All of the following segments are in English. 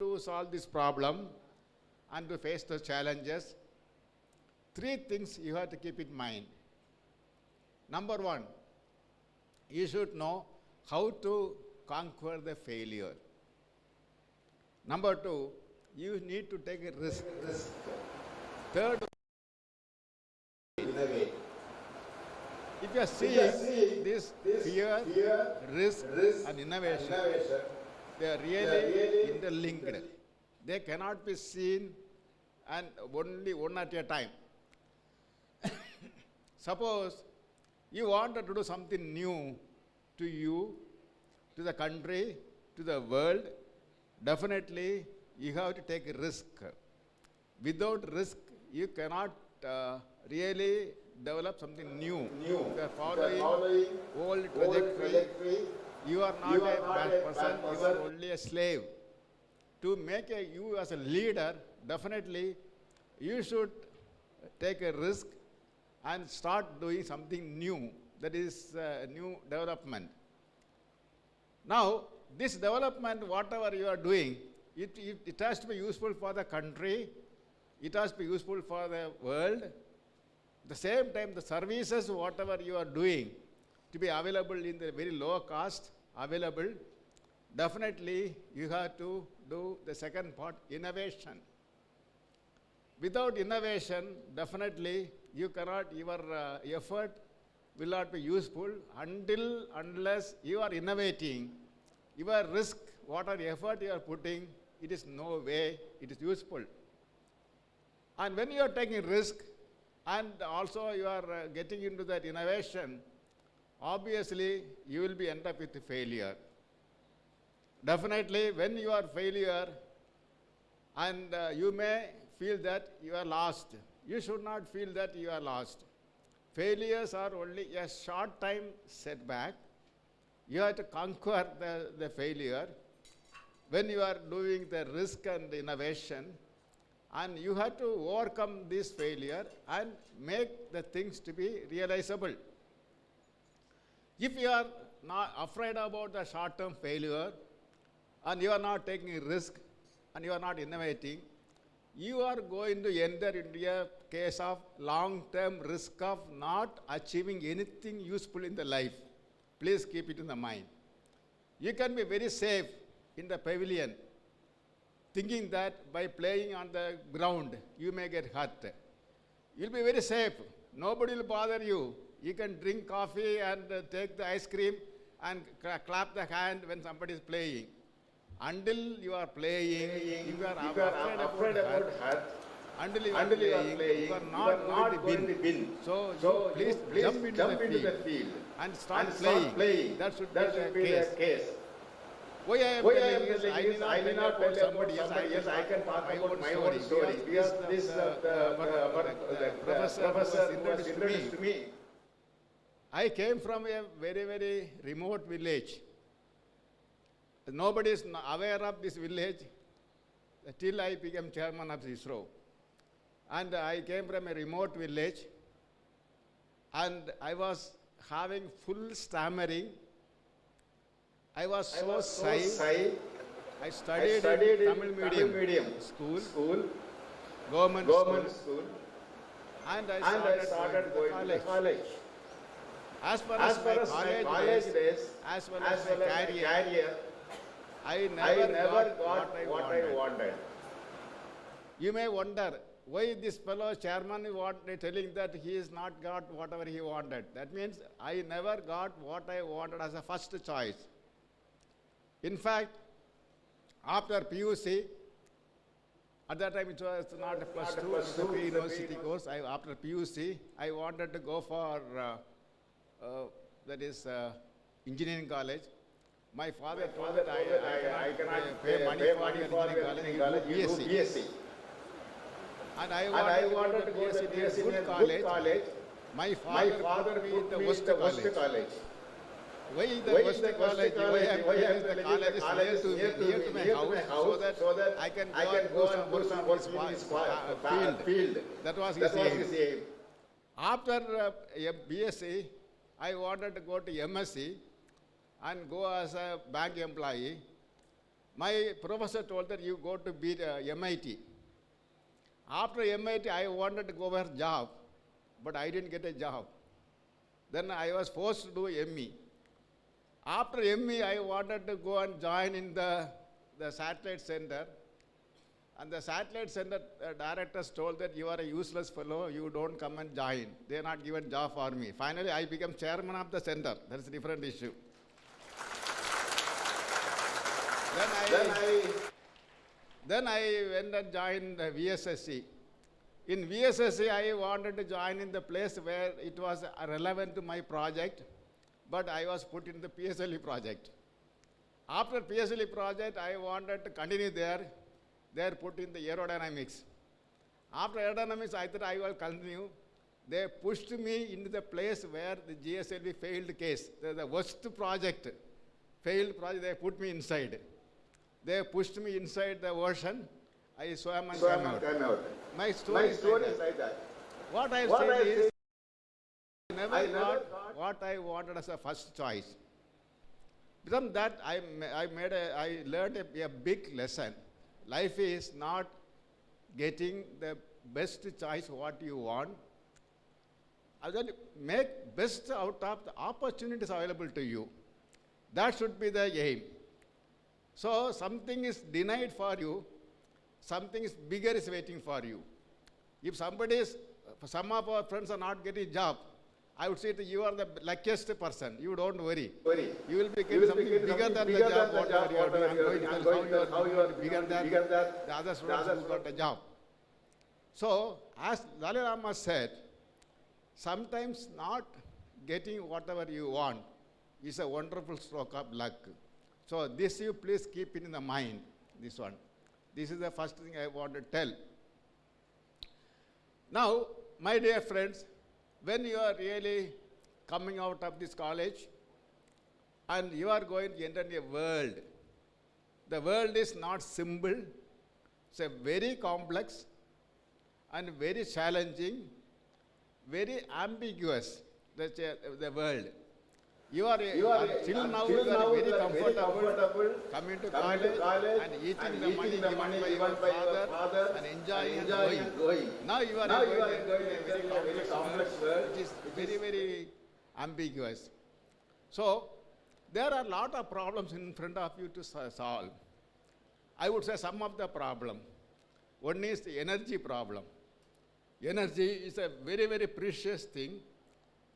to solve this problem and to face the challenges, three things you have to keep in mind. Number one, you should know how to conquer the failure. Number two, you need to take a risk. Third, innovate. If you are seeing this fear, risk, and innovation, they are really interlinked. They cannot be seen and only one at a time. Suppose you wanted to do something new to you, to the country, to the world, definitely you have to take a risk. Without risk, you cannot really develop something new. You are following old trajectory. You are not a bad person, you are only a slave. To make you as a leader, definitely you should take a risk and start doing something new. That is new development. Now, this development, whatever you are doing, it has to be useful for the country, it has to be useful for the world. At the same time, the services, whatever you are doing, to be available in the very low cost, available, definitely you have to do the second part, innovation. Without innovation, definitely you cannot, your effort will not be useful unless you are innovating. Your risk, whatever effort you are putting, it is no way it is useful. And when you are taking risk and also you are getting into that innovation, obviously you will be end up with failure. Definitely when you are failure and you may feel that you are lost. You should not feel that you are lost. Failures are only a short time setback. You have to conquer the failure when you are doing the risk and the innovation, and you have to overcome this failure and make the things to be realizable. If you are not afraid about the short-term failure and you are not taking a risk and you are not innovating, you are going to enter into a case of long-term risk of not achieving anything useful in the life. Please keep it in the mind. You can be very safe in the pavilion, thinking that by playing on the ground, you may get hurt. You'll be very safe. Nobody will bother you. You can drink coffee and take the ice cream and clap the hand when somebody is playing. Until you are playing, if you are afraid about hurt, until you are playing, you are not going to win. So please jump into the field and start playing. That should be the case. Why I am telling is, I may not tell somebody else. Yes, I can talk about my own story. Because this professor was introduced to me. I came from a very, very remote village. Nobody is aware of this village till I became chairman of ISRO. And I came from a remote village, and I was having full stammering. I was so shy. I studied in Tamil medium school, government school, and I started going to college. As far as my college days, as well as my career, I never got what I wanted. You may wonder, why this fellow chairman is telling that he has not got whatever he wanted. That means I never got what I wanted as a first choice. In fact, after PUC, at that time it was not a plus two, it was a pre-university course. After PUC, I wanted to go for, that is, engineering college. My father told that I cannot pay money for engineering college, you do BSc. And I wanted to go to BSc in a good college. My father put me in the worst college. Why the worst college? Why I am telling the college is near to my house, so that I can go and work on this field. That was his aim. After BSc, I wanted to go to MSc and go as a bank employee. My professor told that you go to MIT. After MIT, I wanted to go for a job, but I didn't get a job. Then I was forced to do ME. After ME, I wanted to go and join in the satellite center. And the satellite center directors told that you are a useless fellow, you don't come and join. They are not given job for me. Finally, I became chairman of the center. That's a different issue. Then I went and joined the VSSC. In VSSC, I wanted to join in the place where it was relevant to my project, but I was put in the PSLE project. After PSLE project, I wanted to continue there. They are put in the aerodynamics. After aerodynamics, I thought I will continue. They pushed me into the place where the GSLV failed case, the worst project, failed project, they put me inside. They pushed me inside the ocean. I swam and came out. My story is like that. What I said is, I never got what I wanted as a first choice. From that, I learned a big lesson. Life is not getting the best choice what you want. Then make best out of the opportunities available to you. That should be the aim. So something is denied for you, something is bigger is waiting for you. If some of our friends are not getting job, I would say that you are the luckiest person. You don't worry. You will become something bigger than the job, whatever you are doing. I'm going to tell how you are bigger than the other students who got a job. So, as Dalai Lama said, sometimes not getting whatever you want is a wonderful stroke of luck. So, this you please keep it in the mind, this one. This is the first thing I want to tell. Now, my dear friends, when you are really coming out of this college and you are going to enter a world, the world is not simple, it's a very complex and very challenging, very ambiguous, the world. You are till now very comfortable coming to college and eating the money given by your father and enjoying and going. Now you are going into a very complex world which is very, very ambiguous. So there are a lot of problems in front of you to solve. I would say some of the problem. One is the energy problem. Energy is a very, very precious thing.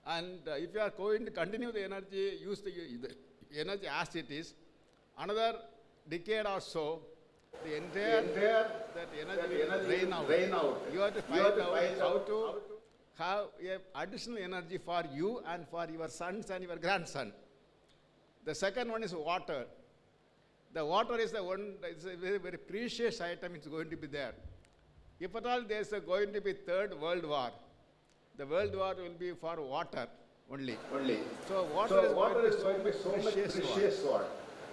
And if you are going to continue the energy, use the energy as it is, another decade or so, the entire that energy will drain out. You have to find out how to have additional energy for you and for your sons and your grandson. The second one is water. The water is the one, it's a very, very precious item, it's going to be there. If at all there is going to be third world war, the world war will be for water only. So water is going to be so much precious one.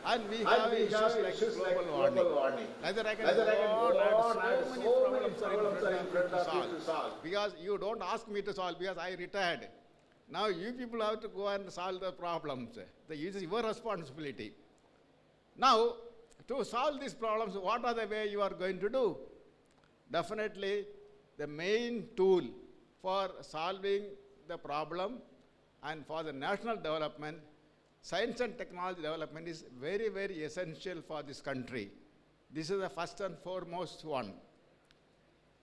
And we have issues like global warming. Neither I can go on, so many problems are in front of you to solve. Because you don't ask me to solve, because I retired. Now you people have to go and solve the problems. It is your responsibility. Now, to solve these problems, what are the way you are going to do? Definitely, the main tool for solving the problem and for the national development, science and technology development is very, very essential for this country. This is the first and foremost one.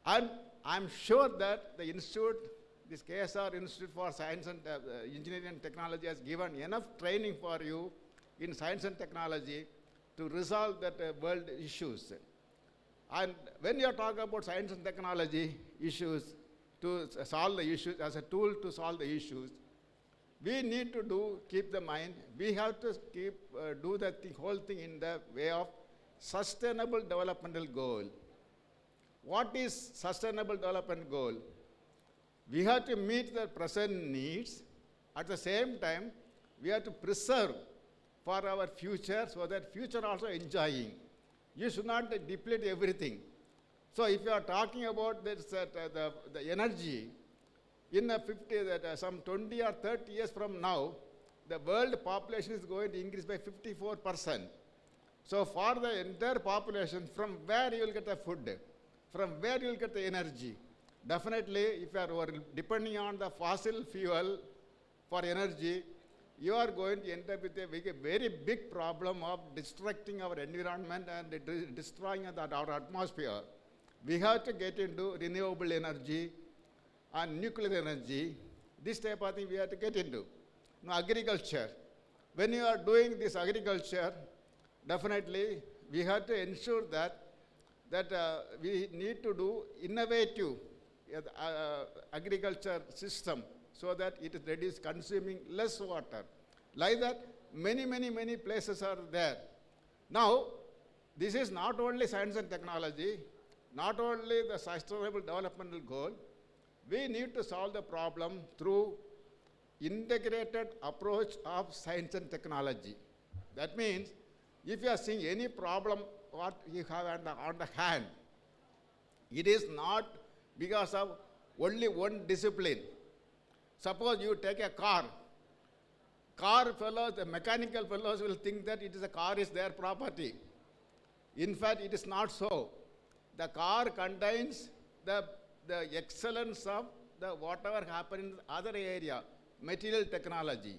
And I'm sure that the institute, this KSR Institute for Science and Engineering and Technology has given enough training for you in science and technology to resolve that world issues. And when you are talking about science and technology issues, to solve the issues, as a tool to solve the issues, we need to keep the mind, we have to do the whole thing in the way of sustainable developmental goal. What is sustainable development goal? We have to meet the present needs. At the same time, we have to preserve for our future so that future also enjoying. You should not deplete everything. So if you are talking about this, the energy, in some 20 or 30 years from now, the world population is going to increase by 54%. So for the entire population, from where you will get the food, from where you will get the energy. Definitely, if you are depending on the fossil fuel for energy, you are going to end up with a very big problem of destructing our environment and destroying our atmosphere. We have to get into renewable energy and nuclear energy. This type of thing we have to get into. Now, agriculture. When you are doing this agriculture, definitely we have to ensure that we need to do innovative agriculture system so that it is consuming less water. Like that, many places are there. Now, this is not only science and technology, not only the sustainable developmental goal, we need to solve the problem through integrated approach of science and technology. That means, if you are seeing any problem what you have on the hand, it is not because of only one discipline. Suppose you take a car fellows, the mechanical fellows will think that car is their property. In fact, it is not so. The car contains the excellence of the whatever happened in the other area, material technology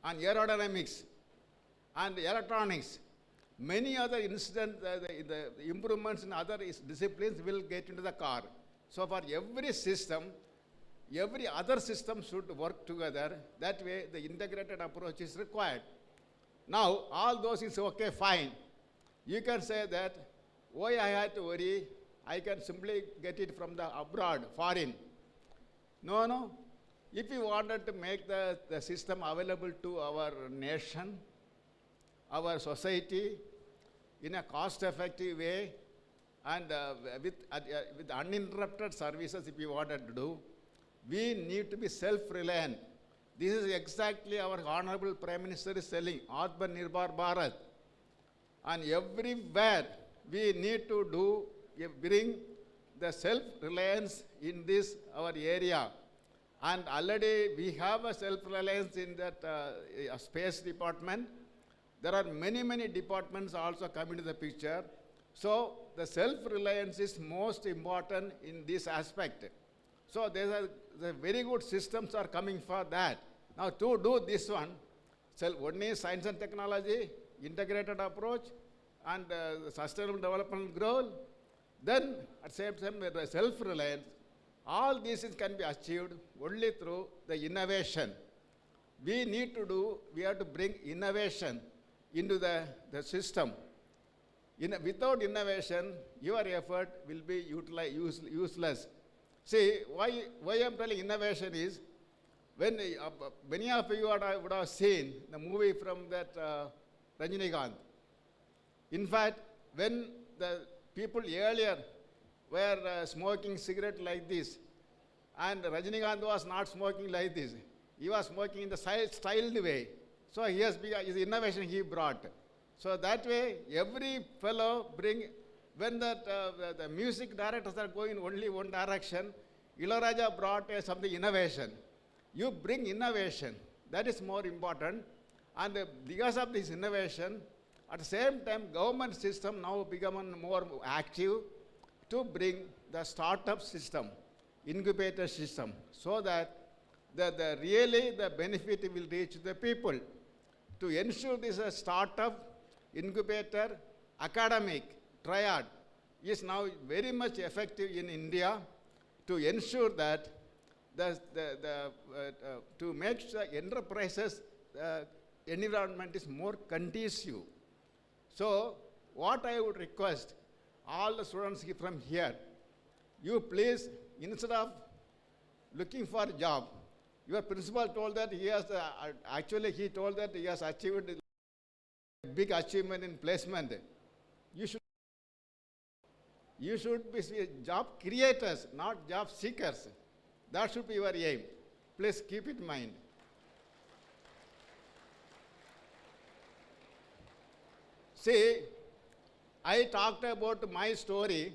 and aerodynamics and electronics. Many other incidents, the improvements in other disciplines will get into the car. So for every system, every other system should work together. That way, the integrated approach is required. Now, all those is okay, fine. You can say that, why I had to worry? I can simply get it from the abroad, foreign. No. If you wanted to make the system available to our nation, our society, in a cost-effective way, and with uninterrupted services, if you wanted to do, we need to be self-reliant. This is exactly our Honorable Prime Minister is telling, Atmanirbhar Bharat. And everywhere we need to bring the self-reliance in this, our area. And already we have a self-reliance in that space department. There are many departments also coming to the picture. So the self-reliance is most important in this aspect. So the very good systems are coming for that. Now to do this one, one is science and technology, integrated approach, and sustainable development goal. Then at the same time, the self-reliance. All these can be achieved only through the innovation. We have to bring innovation into the system. Without innovation, your effort will be useless. See, why I'm telling innovation is, when many of you would have seen the movie from that Rajinikanth. In fact, when the people earlier were smoking cigarette like this, and Rajinikanth was not smoking like this. He was smoking in the styled way. So his innovation he brought. So that way, every fellow when the music directors are going only one direction, Ilayaraja brought something innovation. You bring innovation. That is more important. And because of this innovation, at the same time, government system now become more active to bring the startup system, incubator system, so that really the benefit will reach the people. To ensure this startup, incubator, academic triad is now very much effective in India to ensure that to make the enterprises environment is more conducive. So what I would request all the students from here, you please, instead of looking for a job, your principal told that he has, he told that he has achieved a big achievement in placement. You should be job creators, not job seekers. That should be your aim. Please keep it in mind. See, I talked about my story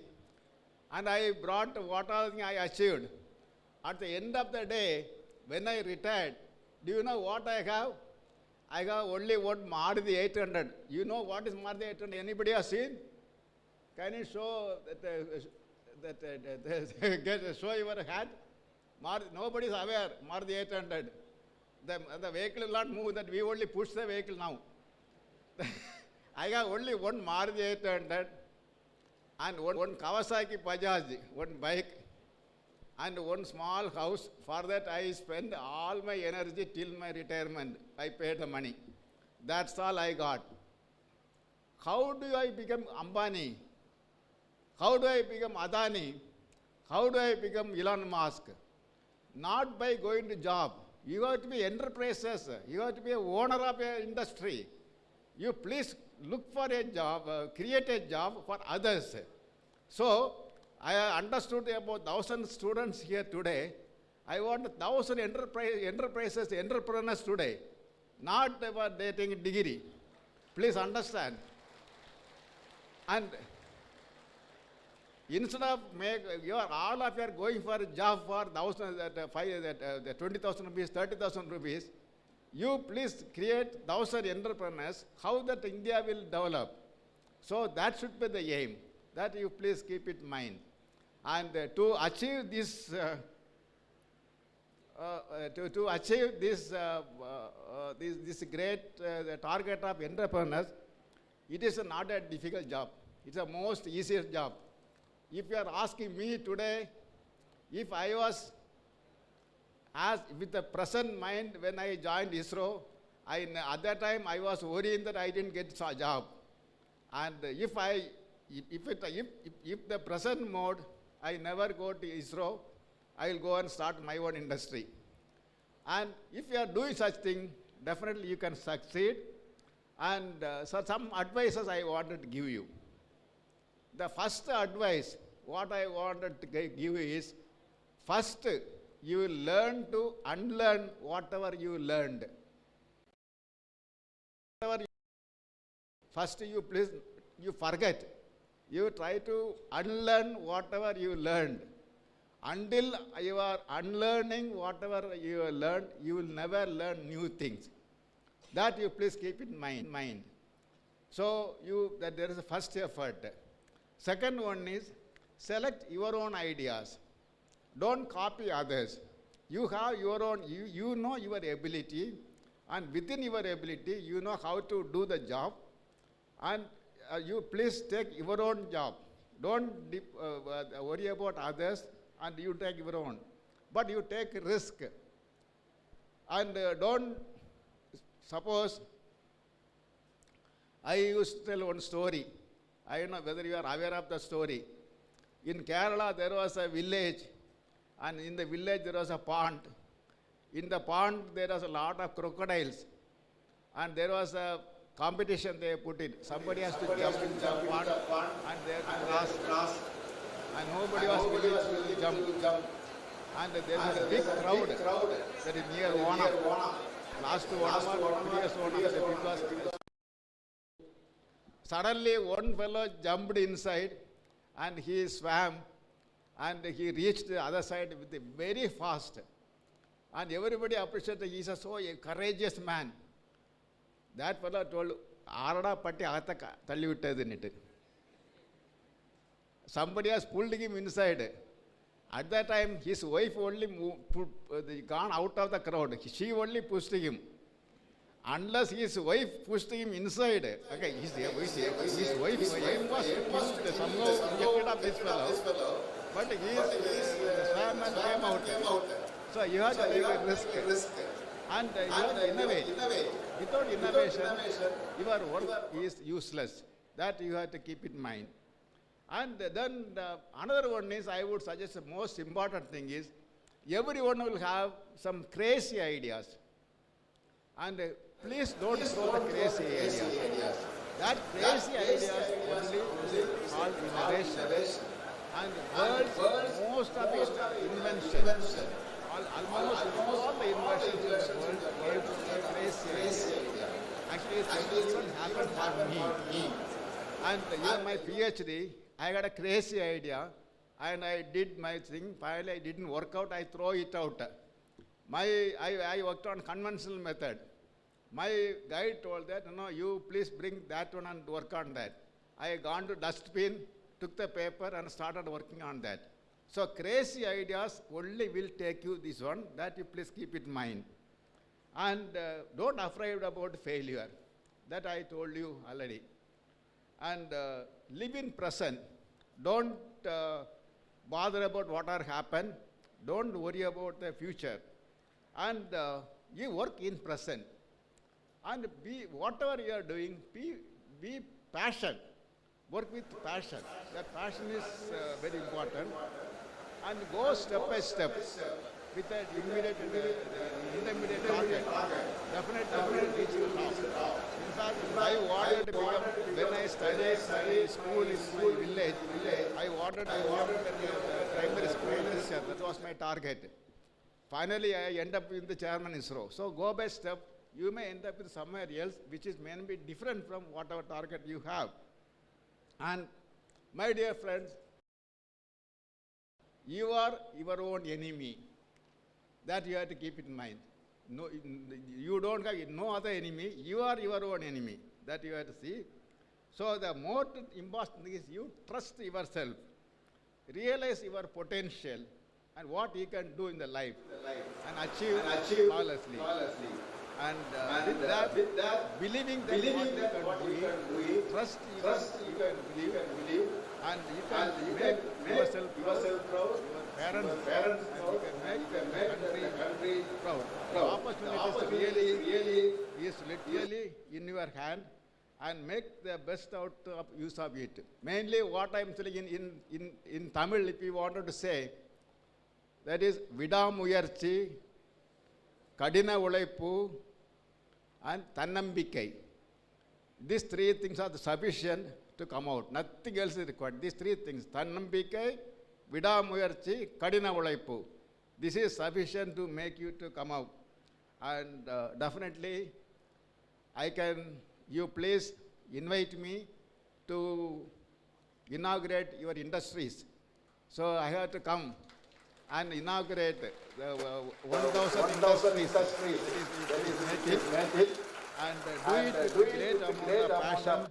and I brought what all I achieved. At the end of the day, when I retired, do you know what I have? I got only one Maruti 800. You know what is Maruti 800? Anybody has seen? Can you show show your hand? Nobody is aware. Maruti 800. The vehicle will not move. That we only push the vehicle now. I got only one Maruti 800 and one Kawasaki Bajaj, one bike, and one small house. For that I spend all my energy till my retirement. I paid the money. That's all I got. How do I become Ambani? How do I become Adani? How do I become Elon Musk? Not by going to job. You have to be enterprises. You have to be a owner of an industry. You please look for a job, create a job for others. So, I understood about 1,000 students here today. I want 1,000 enterprises, entrepreneurs today. Not about they taking degree. Please understand. And instead of all of you are going for a job for 20,000 rupees, 30,000 rupees, you please create 1,000 entrepreneurs, how that India will develop. So that should be the aim. That you please keep it in mind. And to achieve this, this great target of entrepreneurs, it is not a difficult job. It's the most easiest job. If you are asking me today, if I was as with the present mind when I joined ISRO, at that time I was worrying that I didn't get a job. And if the present mode, I never go to ISRO, I will go and start my own industry. And if you are doing such thing, definitely you can succeed. And so some advices I wanted to give you. The first advice, what I wanted to give you is, first, you will learn to unlearn whatever you learned. First, you forget. You try to unlearn whatever you learned. Until you are unlearning whatever you have learned, you will never learn new things. That you please keep in mind. So, that there is a first effort. Second one is, select your own ideas. Don't copy others. You have your own, you know your ability, and within your ability, you know how to do the job, and you please take your own job. Don't worry about others, and you take your own. But you take risk. And don't, suppose, I used to tell one story. I don't know whether you are aware of the story. In Kerala, there was a village, and in the village there was a pond. In the pond, there was a lot of crocodiles, and there was a competition they put in. Somebody has to jump in the pond, and they have to cross, and nobody was willing to jump. And there is a big crowd that is near Onam. Last Onam or previous Onam, suddenly one fellow jumped inside, and he swam, and he reached the other side with very fast. And everybody appreciated he is a courageous man. That fellow told, Arada patti agata talli vittadunittu. Somebody has pulled him inside. At that time, his wife only gone out of the crowd. She only pushed him. Unless his wife pushed him inside. Okay, his wife was somehow injected of this fellow. But he swam and came out. So you have to take a risk. And you have to innovate. Without innovation, your work is useless. That you have to keep in mind. And then another one is, I would suggest the most important thing is, everyone will have some crazy ideas. And please don't throw the crazy ideas. That crazy ideas only is called innovation. And most of the inventions, almost all the inventions in the world are crazy. Actually, it even happened for me. And even my PhD, I got a crazy idea, and I did my thing. Finally, it didn't work out. I throw it out. I worked on conventional method. My guide told that, no, you please bring that one and work on that. I gone to dustbin, took the paper and started working on that. So crazy ideas only will take you this one, that you please keep it in mind. And don't afraid about failure. That I told you already. And live in present. Don't bother about what has happened. Don't worry about the future. And you work in present. And be, whatever you are doing, be passion. Work with passion. That passion is very important. And go step by step with an immediate, intermediate target. Definitely reach the top. In fact, I wanted to become, when I studied school in my village, I wanted to become a primary school teacher. That was my target. Finally, I end up in the chairman ISRO. So go by step. You may end up in somewhere else, which is may be different from whatever target you have. And my dear friends, you are your own enemy. That you have to keep in mind. No, you don't have no other enemy. You are your own enemy. That you have to see. So the more important is you trust yourself, realize your potential and what you can do in the life and achieve flawlessly. And with that, believing that what you can do, trust you can believe, and you can make yourself proud, your parents proud, and you can make the country proud. The opportunity is literally in your hand, and make the best out of use of it. Mainly what I am saying in Tamil, if you wanted to say, that is vidamuyarchi, kadina ulaipu, and tannambikkai. These three things are sufficient to come out. Nothing else is required. These three things, tannambikkai, vidamuyarchi, kadina ulaipu. This is sufficient to make you to come out. And definitely, you please invite me to inaugurate your industries. So I have to come and inaugurate the 1,000 industries. And do it with great amount of passion.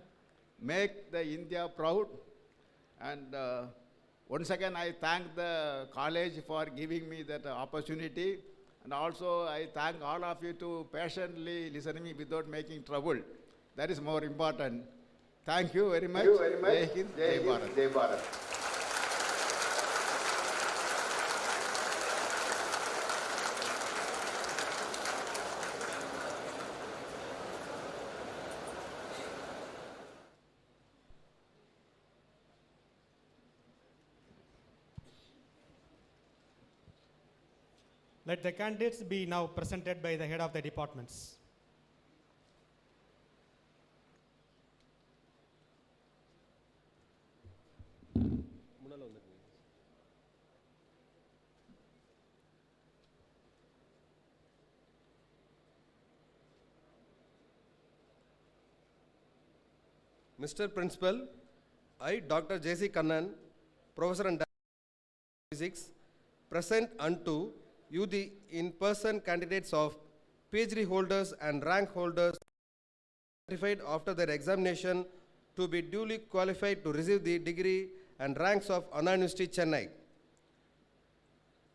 Make the India proud. And once again, I thank the college for giving me that opportunity. And also, I thank all of you to patiently listen to me without making trouble. That is more important. Thank you very much. Jai Hind, Jai Bharat. Jai Bharat. Let the candidates be now presented by the head of the departments. Mr. Principal, I, Dr. J.C. Kannan, Professor and Physics, present unto you the in-person candidates of PhD holders and rank holders certified after their examination to be duly qualified to receive the degree and ranks of Anna University, Chennai.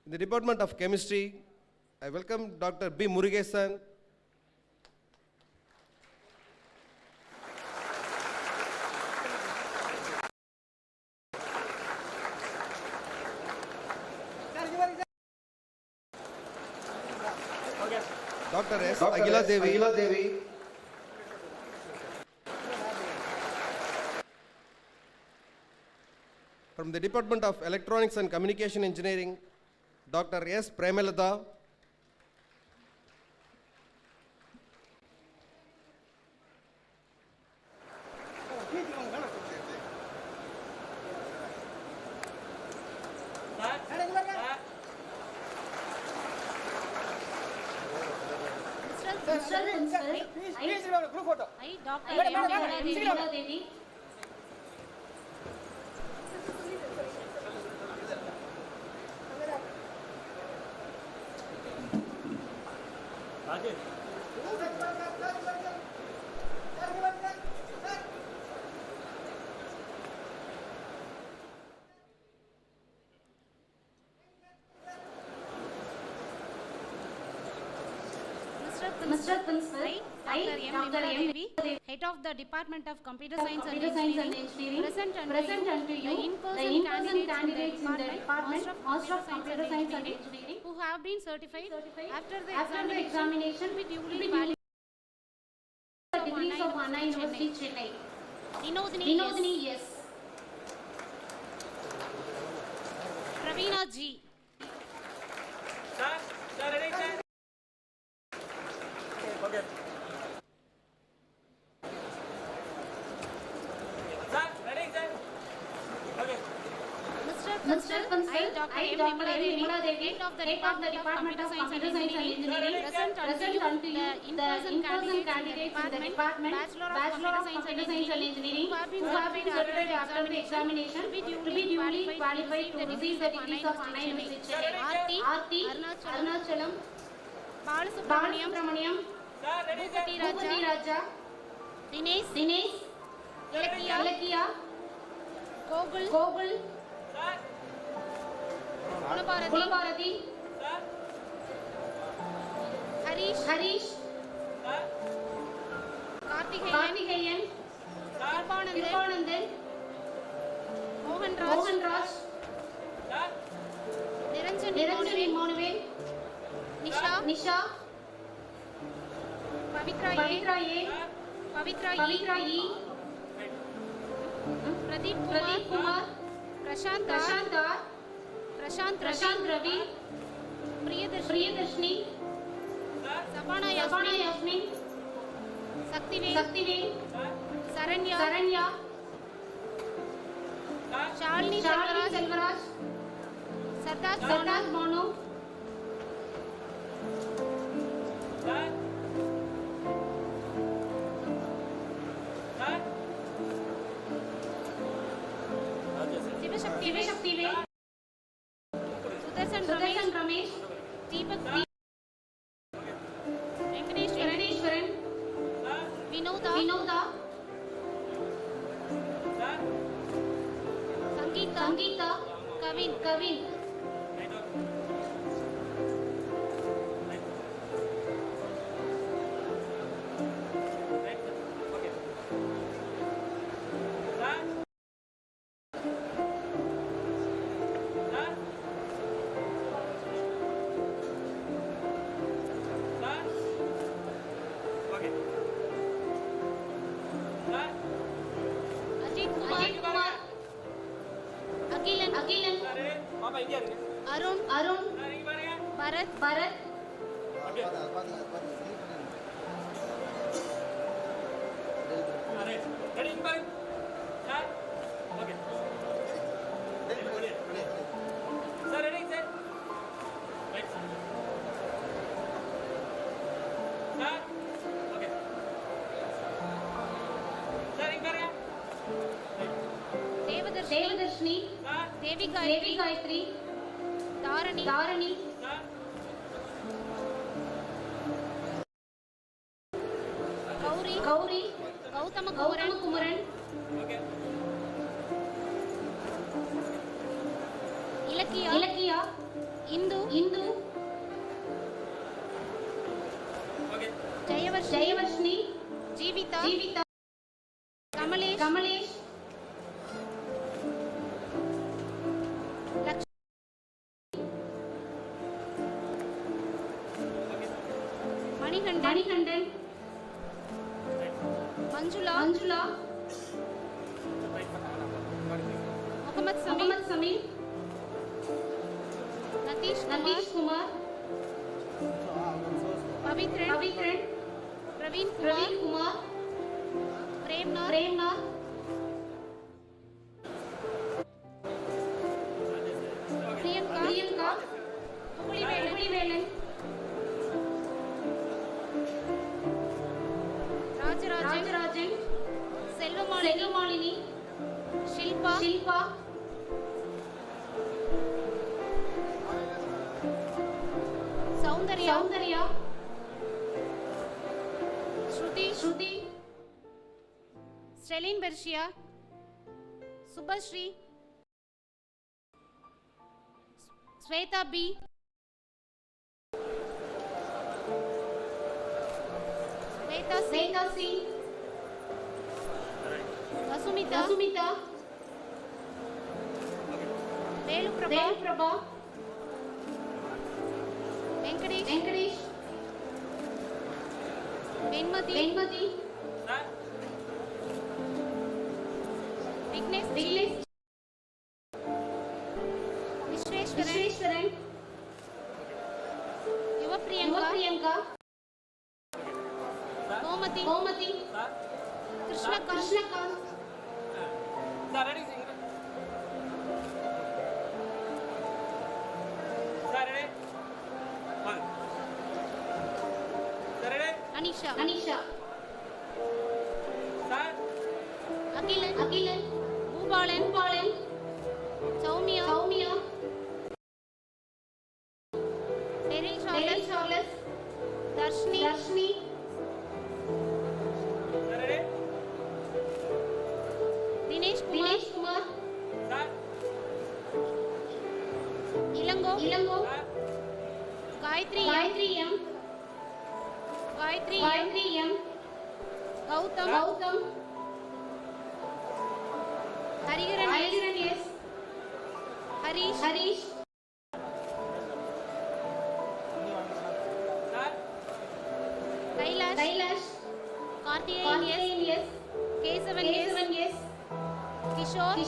In the Department of Chemistry, I welcome Dr. B. Murugesan, Dr. S. Agila Devi, from the Department of Electronics and Communication Engineering, Dr. S. Premalada, I, Dr. Devi. Principal, I, Dr. M. Head of the Department of Computer Science and Engineering, present unto you the in-person candidates in the Department, Master of Computer Science and Engineering, who have been certified after the examination to be duly qualified degrees of Anna University, Chennai. Vinodini, yes. Praveena G. Mr. Principal, I, Dr. M. Head of the Department of Computer Science and Engineering, present unto you the in-person candidates in the Department, Bachelor of Computer Science and Engineering, who have been certified after the examination to be duly qualified to receive the degrees of Anna University, Chennai. Aarti, Arunachalam, Balasubramaniam, Bhupati Raja, Dinesh, Ilakiya, Gogul, Gulabharati, Harish, Karthikeyan, Kirpanandan, Mohan Raj, Niranjan Emmanuel, Nisha, Pavitra E, Pradeep Kumar, Prashant Ravi, Priyadarshini, Sapana Yasmin, Saktivel, Saranya, Shalini Selvaraj, Sartaj Mono, Shivashaktivel, Sudarshan Ramesh, Deepak, Venkateshwaran, Vinoda, Sangeeta, Kavin. Ajit Kumar, Agilan, Arun, Bharat, Devadarshini, Devi Gayatri, Dharani, Gauri, Gautama Kumaran, Ilakiya, Indu, Jayavarshini, Jeevita, Kamalesh, Manikandan, Manjula, Muhammad Samir, Natish Kumar, Pavitran, Praveen Kumar, Premna, Priyanka, Pulivelan, Rajarajan, Selvamalini, Shilpa, Soundarya, Shruti, Stelin Bershia, Subhashri, Sweta B, Sweta C. Vasumita. Velu Prabha. Venkatesh. Venmati. Vignesh. Vishweshwaran. Yuva Priyanka. Gomati. Krishnakant. Anisha. Akilan. Bhubalan. Soumya. Daryl Charles. Darshni. Dinesh Kumar. Ilango. Gayatri M. Gautam. Hariharan S. Harish. Kailash. Karthikeyan S. Kesavan S. Kishore.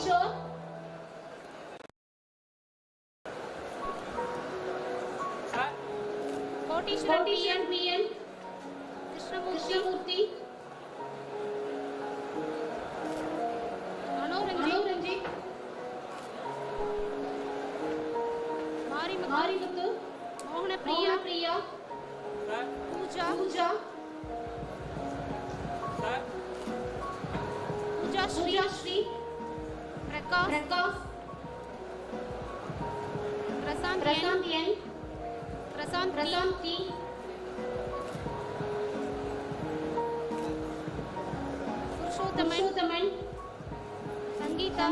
Kotishwaran PN. Krishnamurti. Manoranjit. Marimuthu. Mohanapriya. Pooja. Shri. Prakash. Prasant T. Purushothaman. Sangeeta.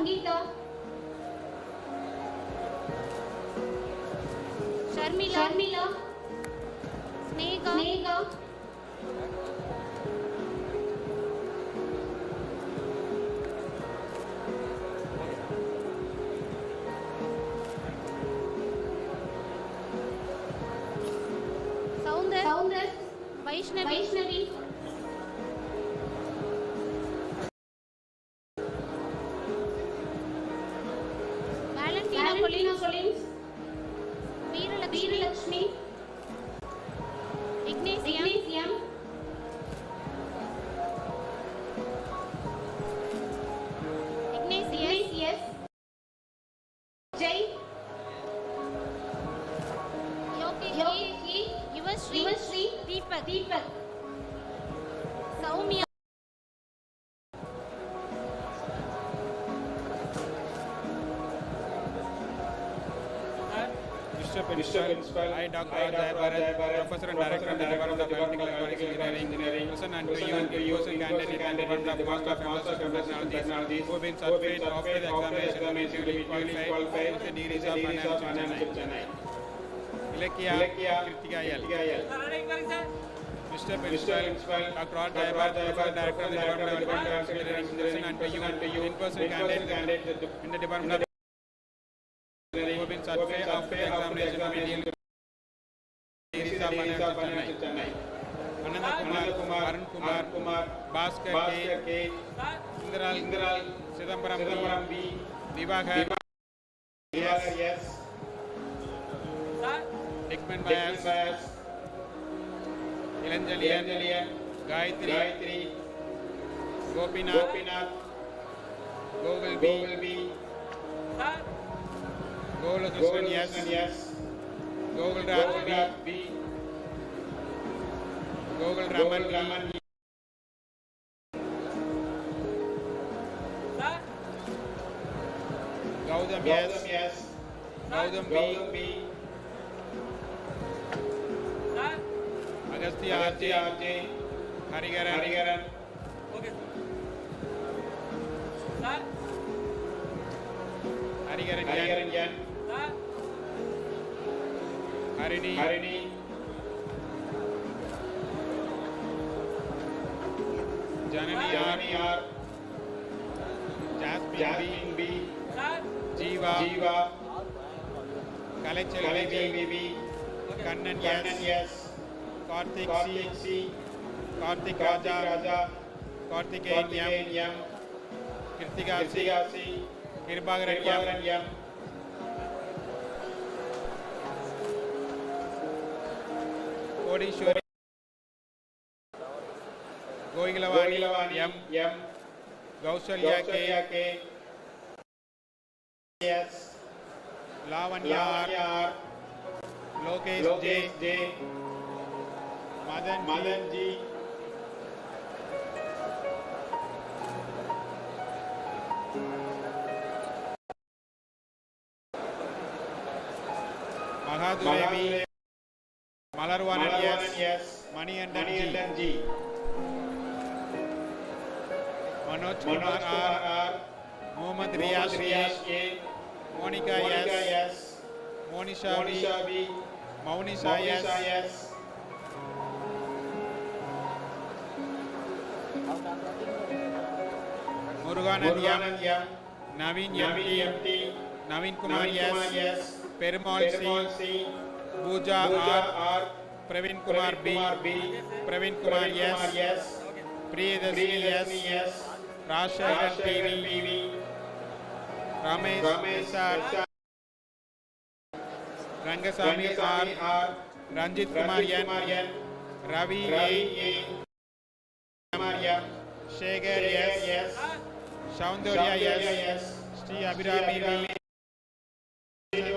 Sharmila. Snega. Soundar. Vaishnavi. Valentina Collins. Veeralakshmi. Ignatium. Ignatius. Jai. Yogi. Yuvashri. Deepak. Soumya. Mr. Principal, I, Dr. Jayabharat, Professor and Director of the Department of Electrical Engineering, present unto you in candidate of Master of Computer Technologies, who have been certified after the examination duly qualified with the degrees of Financial Chennai. Ilakya Kritikayal. Mr. Principal, Dr. R. Jayabharat, Professor and Director of the Department of Electrical Engineering, present unto you in person candidate in the Department of who have been certified after the examination duly degrees of Financial Chennai. Anand Kumar, Bhaskar K, Indral, Chidambaram B, Divakar, yes, Dickman Bayas, Ilanjalian, Gayatri, Gopinath, Gogol B, Gogol Krishnan yes, Gogol Raj B, Gogol Raman Gautam yes, Gautam B, Agastya RJ, Hariharan, okay, sir, Hariharan Yan, Harini, Janani R. Jasmine B. Jeeva. Kalachal B. Kannan S. Karthik C. Karthik Raja. Karthikeyan M. Kirtika C. Kirbagaran M. Kodishwari Goigalavani M. Gausalya K. S. Lavanya R. Lokesh J. Madan G. Mahadure Malarwanan S. Maniandan G. Manoj Kumar R. Mohammad Riyaz A. Monica S. Monisha B. Maunisha S. Muruganan M. Naveen MT. Naveen Kumar S. Perumal C. Pooja R. Praveen Kumar B. Praveen Kumar S. Priyadashini S. Rashaidan PV. Ramesh R. Rangasamy R. Ranjit Kumar N. Ravi A. Shekhar S. Soundarya S. Sri Abhirami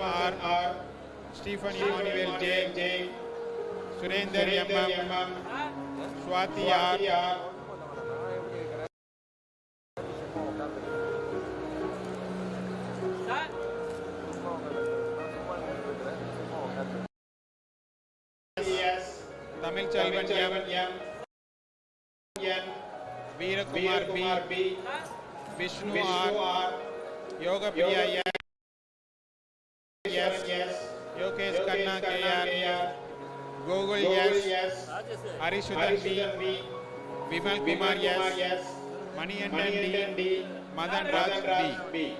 R. Stephen Emmanuel J. Surender M. Swati R. Tamil Chalvan M. Veerakumar B. Vishnu R. Yoga Priya S. Yogesh Khanna KR. Gogol S. Harishudan B. Vimal Kumar S. Maniandan D. Madan Raj B.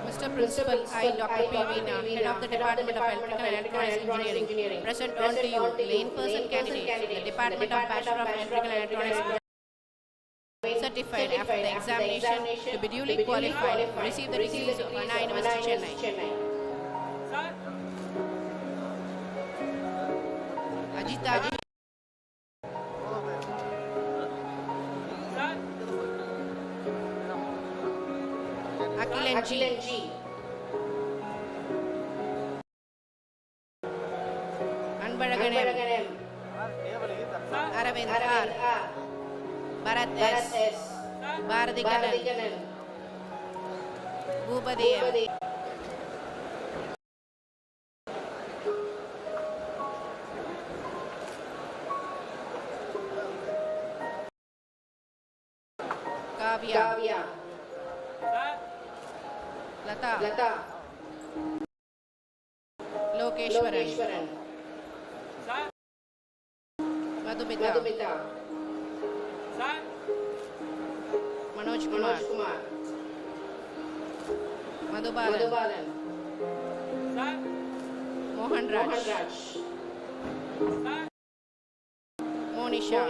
Mr. Principal, I, Dr. P. Veena, Head of the Department of Electrical and Electronics Engineering, present on to you the in-person candidates in the Department of Bachelor of Electrical and Electronics certified after the examination to be duly qualified to receive the degrees of Anna University, Chennai. Ajita Akilan G. Anbaragan M. Aravind R. Bharat S. Bharatikanan. Bhubadi M. Kavya. Lata. Lokeshwaran. Madhumita. Manoj Kumar. Madhubalan. Mohan Raj. Monisha.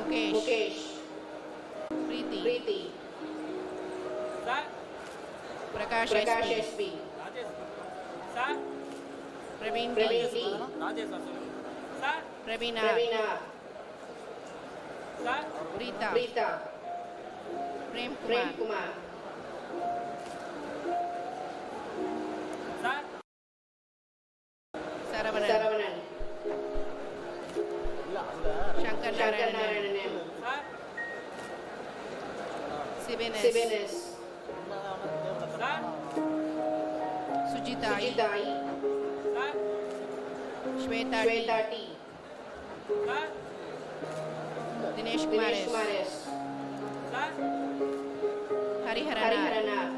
Mukesh. Preeti. Prakash SP. Praveen D. Praveen R. Rita. Prem Prem Kumar. Kumar. Saravanan. Saravanan. Shankar Shankar Narayanan. Narayanan. Sibenes. Sibenes. Sujita I. Sujita I. Shweta T. Shweta T. Dinesh Kumar Dinesh Kumar S. S. Hariharan R. Hariharan R.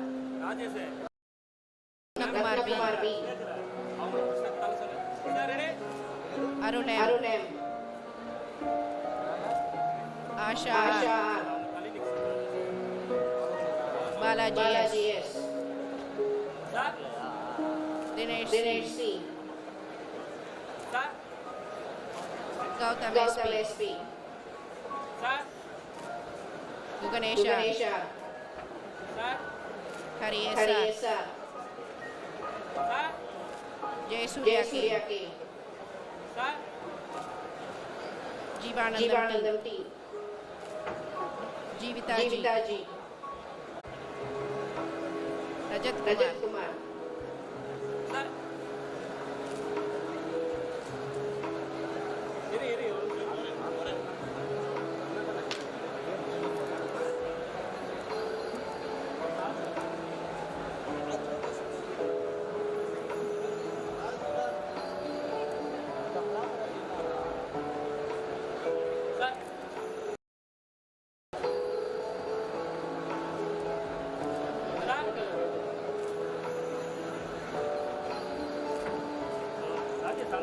Kumar B. Kumar B. Arun M. Arun M. Asha Asha R. R. Balaji Balaji S. S. Dinesh Dinesh C. C. Gautam Gautam SP. SP. Guganesha Guganesha. Hari Hari S. S. Jayasuriya K. Jayasuriya K. Jeevanandam Jeevanandam T. T. Jeevita G. Jeevita G. Rajat Rajat Kumar. Kumar.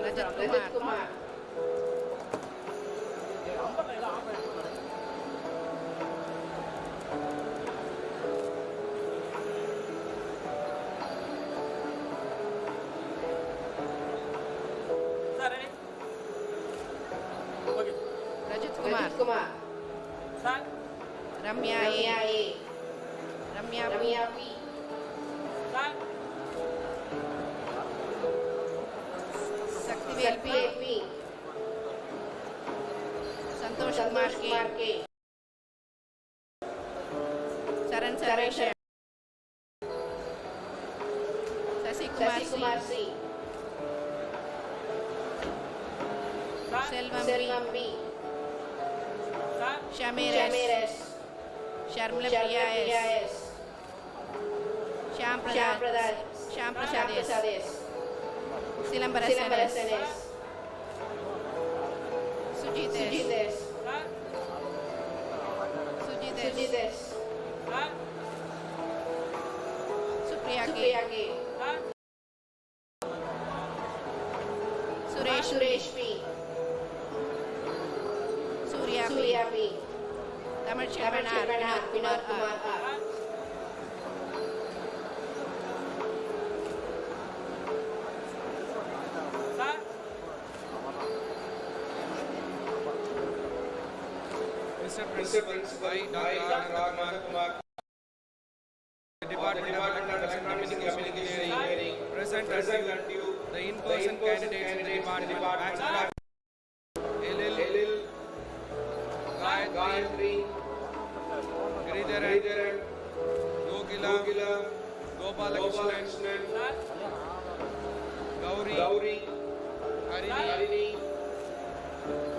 Rajat Rajat Kumar. Kumar. Rajat Kumar. Rajat Kumar. Ramya Ramya A. A. Ramya P. Ramya P. Saktivel P. Saktivel P. Santosh Kumar Santosh K. Kumar K. Saran Saran Sarvesha. Sasi Kumar Sasi C. Kumar C. Selvam Selvam B. B. Shamir Shamir S. S. Sharmila Sharmila Priya Priya S. S. Shyam Shyam Prasad. Prasad. Shyam Shyam Prasad S. Prasad S. Silambarasan Silambarasan S. S. Sujit Sujit S. S. Sujit Sujit S. S. Supriya K. Supriya K. Suresh P. Suresh P. Surya P. Surya P. Tamil Tamil Chairman R. Chairman R. Vinod Kumar R. R. Mr. Principal, I, Dr. Anand Kumar, Department of Electronics and Communication Engineering, present unto you the in-person candidates in the Department of Bachelor of LL, Gayatri, Giridharan, Gokila, Gopalakrishnan, Gauri, Harini,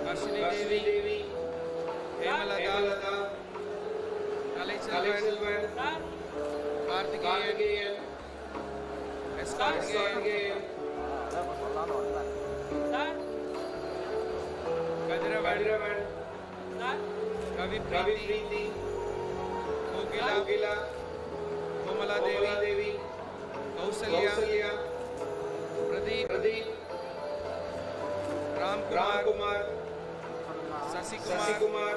Harshini Devi, Hemalata, Kalaiselvan, Karthikeyan, Escartkeyan, Kadiravan, Kavi Preeti, Gokila, Komala Devi, Kausalya, Pradeep, Ram Kumar, Sasi Kumar,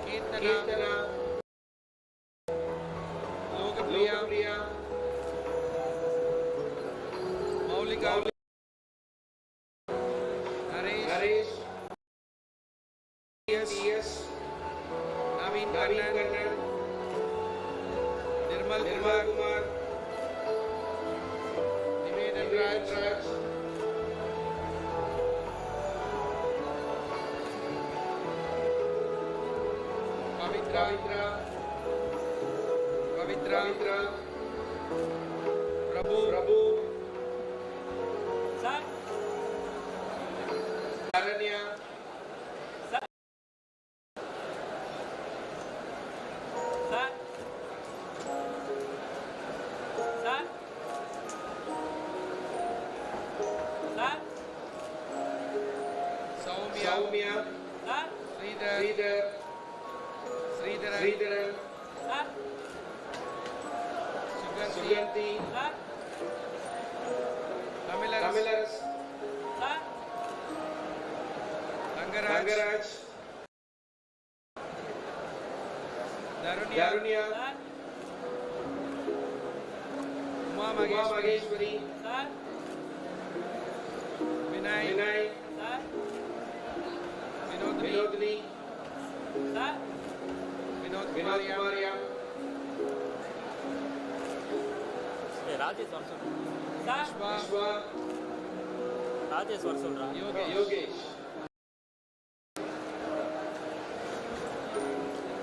Kirtana, Lokapriya, Maulika, Naresh, T.S. Naveen Kannan, Nirmal Kumar, Nivedan Raj, Pavitra, Pavitra, Prabhu, Sir. Aranya, Sir. Sir. Sir. Sir. Soumya, Sir. Sridharan, Sir. Suganti, Sir. Kamilaras, Sir. Rangaraj, Darunya, Sir. Uma Maheshwari, Sir. Vinay, Sir. Vinodini, Sir. Vinod Kumaria, Rajesh also. Sir. Vishwa, Rajesh also. Yogesh,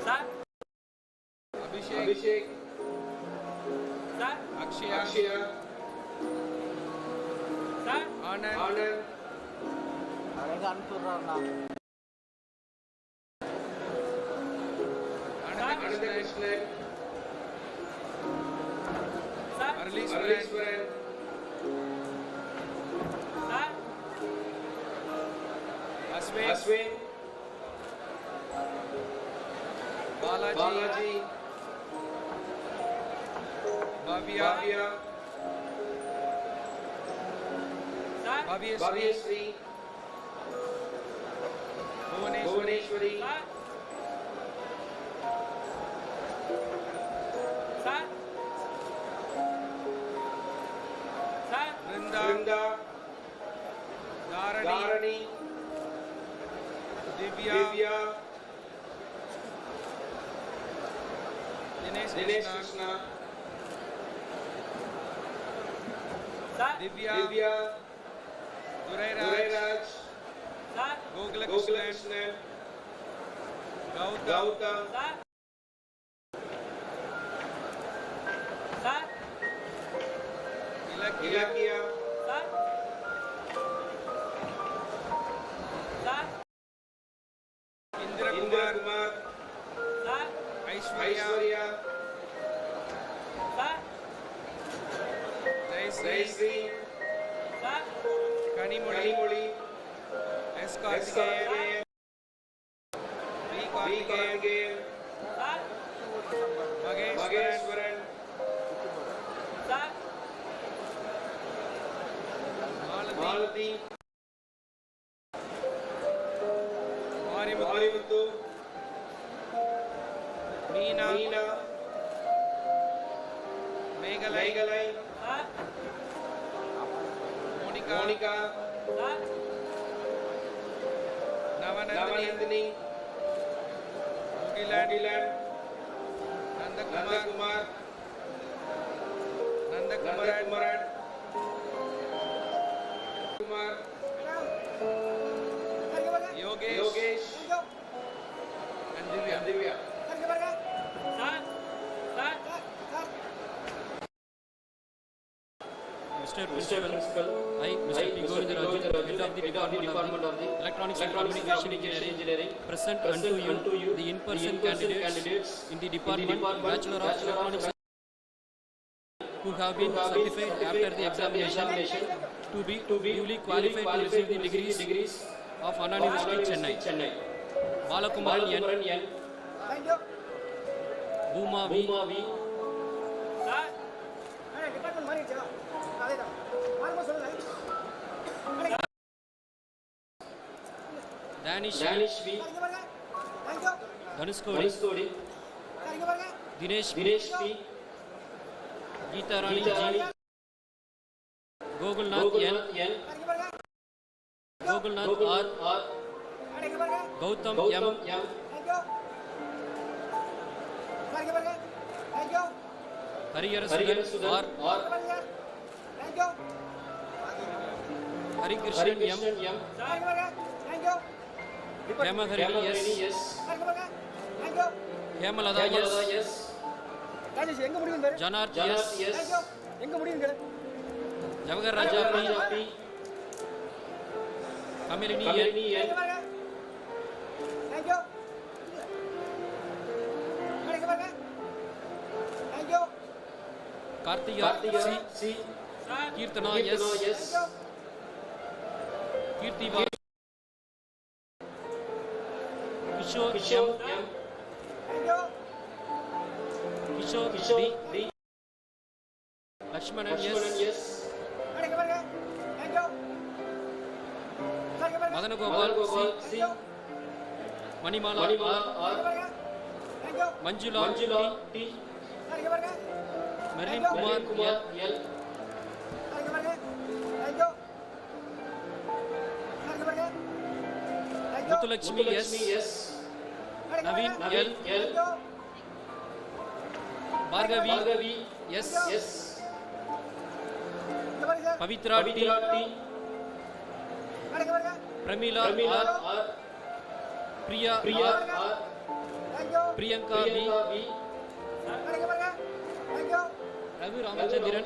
Sir. Abhishek, Sir. Akshaya, Sir. Anand, Anandakrishnan, Sir. Arlíswaran, Sir. Aswin, Balaji, Bhavya, Sir. Bhavyasri, Bhuvaneshwari, Sir. Sir. Vrinda, Dharani, Divya, Dinesh Krishna, Sir. Divya, Durairaj, Sir. Gokulakrishnan, Gautam, Sir. Sir. Ilakya, Sir. Sir. Indra Kumar, Sir. Aishwarya, Sir. Jayasri, Sir. Kanimoli, S. Karthikeyan, V. Karthikeyan, Sir. Maheshwaran, Sir. Malati, Marimuthu, Meena, Meghalai, Sir. Monica, Sir. Navanandini, Mugilan, Nandakumar, Yogesh, and Divya. Sir. Sir. Mr. Principal, I, Mr. P. Govindaraju, Head of the Department of the Electronics and Communication Engineering, present unto you the in-person candidates in the Department Bachelor of Electronics who have been certified after the examination to be duly qualified to receive the degrees of Anna University, Chennai. Balakumaran N. Bhuma V. Sir. Danish V. Dhanuskodi. Dinesh P. Geeta Rani G. Gogulnath N. Gogulnath R. Gautam M. Harihara R. Harikrishnan M. Hemaharini S. Hemalada S. Janarth yes. Javakar Raja P. Kamilini N. Kartiga C. Kirtana yes. Kirti Var. Kishore M. Kishore D. Lakshmanan yes. Madana Gopal C. Manimala R. Manjula T. Merlin Kumar L. Muthulakshmi yes. Naveen L. Bhargavi yes. Pavitra T. Pramila R. Priya R. Priyanka V. Ravi Ramachandran.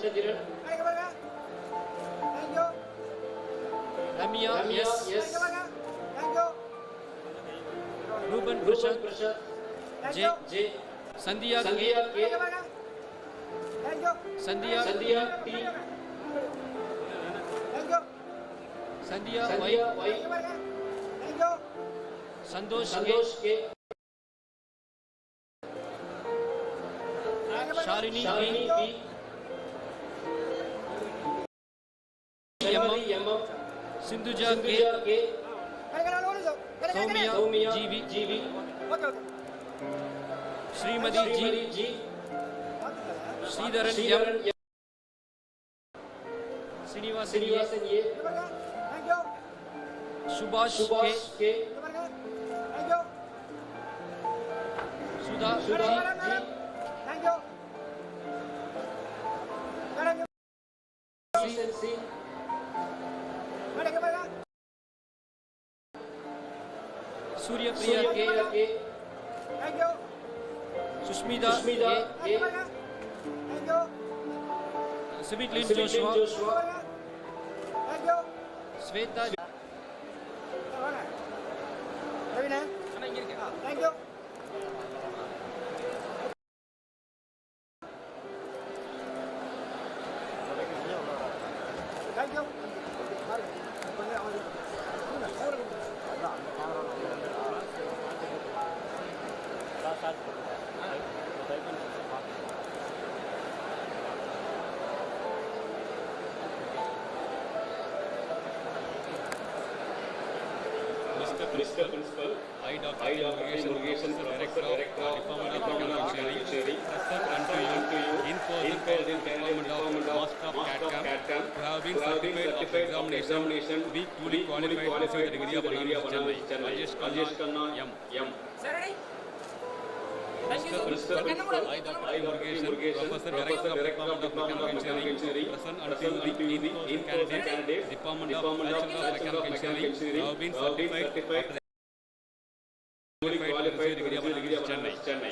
Ramya yes. Ruben Prashant J. Sandhya K. Sandhya T. Sandhya Y. Sandosh K. Sharini B. M. Sindhuja K. Soumya GV. Srimadi G. Sridharan M. Srinivasan A. Subhash K. Sudha G. Surya Priya K. Sushmita A. Sibiklin Joshua. Sweta Mr. Principal, I, Dr. Murugesan, Director of Department of Mechanical Engineering, present unto you in person Department of Master of CAD/CAM, who have been certified of examination, be duly qualified to receive the degree of Honoris Chennai. Rajesh Khanna, M. Mr. Principal, I, Dr. Murugesan, Professor, Director of Department of Mechanical Engineering, present unto you the in-person candidate, Department of Bachelor of Mechanical Engineering, who have been certified qualified to receive the degree of Honoris Chennai.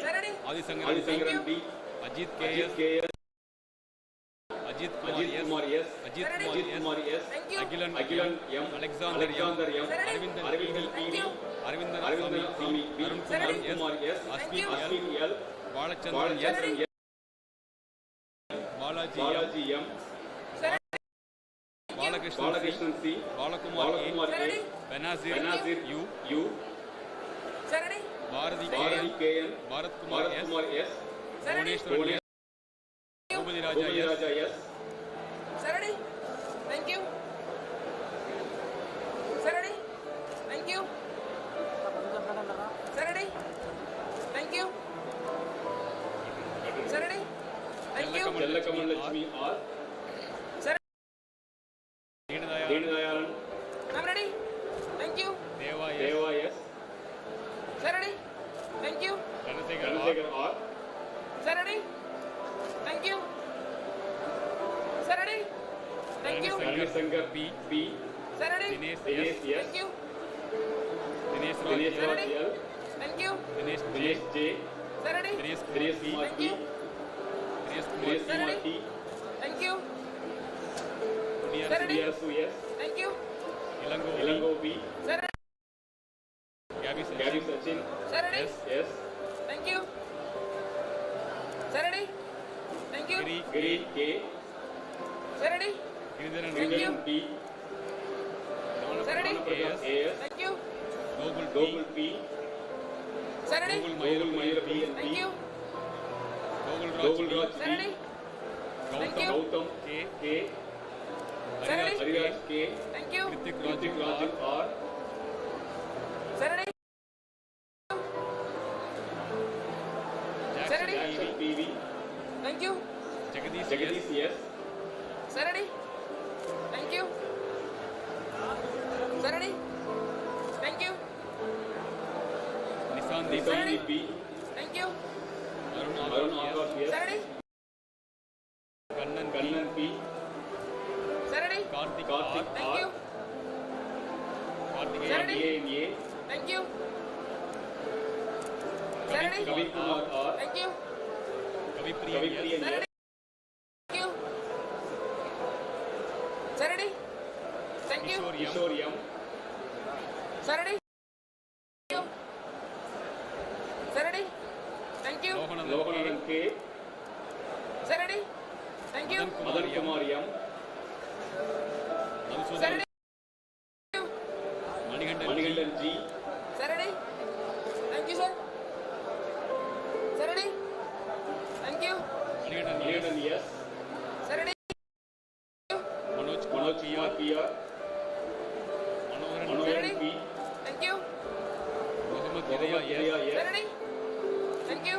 Adi Sangaran B. Ajit K.S. Ajit Kumar S. Agilan M. Alexander M. Arvind P. Arvindan Sami B. Arun Kumar S. Ashwin L. Balachandran S. Balaji M. Balakrishnan C. Balakumar A. Benazir U. Bharati KN. Bharat Kumar S. Bhuvaneshwaran S. Bhubadi Raja S. Thank you. Chellakaman Lakshmi R. Deenadayalan. I'm ready. Thank you. Deva S. Ready. Thank you. Ranasekar R. Ready. Thank you. Ready. Thank you. Ranasekar P. Ready. Dinesh S. Thank you. Dinesh Raj L. Thank you. Dinesh J. Ready. Dinesh P. Thank you. Sir, ready? Thank you. Sir, ready? Thank you. Ilango B. Sir, ready? Gabby Sachin. Sir, ready? Yes. Thank you. Sir, ready? Thank you. Giri K. Sir, ready? Giridharan Thank you. B. Sir, ready? AS. Thank you. Gogul P. Sir, ready? Gogul Mayur B. Thank you. Gogul Raj Sir, ready? Thank you. Gautam K. Sir, ready? Hariraj K. Thank you. Kritik Raju R. Sir, ready? Sir, ready? Jackson PV. Thank you. Jagadish yes. Sir, ready? Thank you. Sir, ready? Thank you. Nissan Sir, ready? B. Thank you. Arun Akash yes. Sir, ready? Kannan P. Sir, ready? Karthik Thank you. Sir, ready? A. Thank you. Sir, ready? Kavi Kumar R. Thank you. Kavi Sir, Priyan ready? yes. Thank you. Sir, ready? Thank you. Kishore M. Sir, ready? Thank you. Sir, ready? Thank you. Lohanathan K. Sir, ready? Thank you. Madan Kumar M. Sir, ready? Thank you. Manigandan G. Sir, ready? Thank you, sir. Sir, ready? Thank you. Manigandan yes. Sir, ready? Manoj Kumar PR. Sir, Manoharan ready? P. Thank you. Muhammad Hidayah Sir, yes. ready? Thank you.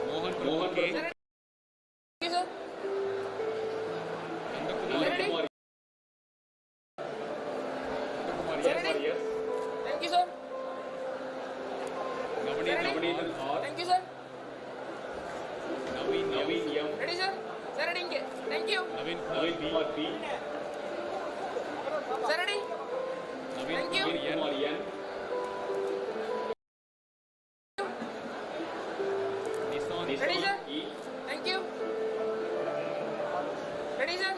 Mohan Sir, K. ready? Thank you, sir. Nandakumar Sir, ready? yes. Sir, ready? Yes. Thank you, sir. Navneet R. Thank you, sir. Naveen M. Ready, sir? Sir, ready? Thank you. Naveen Kumar P. Sir, ready? Thank you. Naveen Kumar N. Ready, sir? E. Thank you. Ready, sir?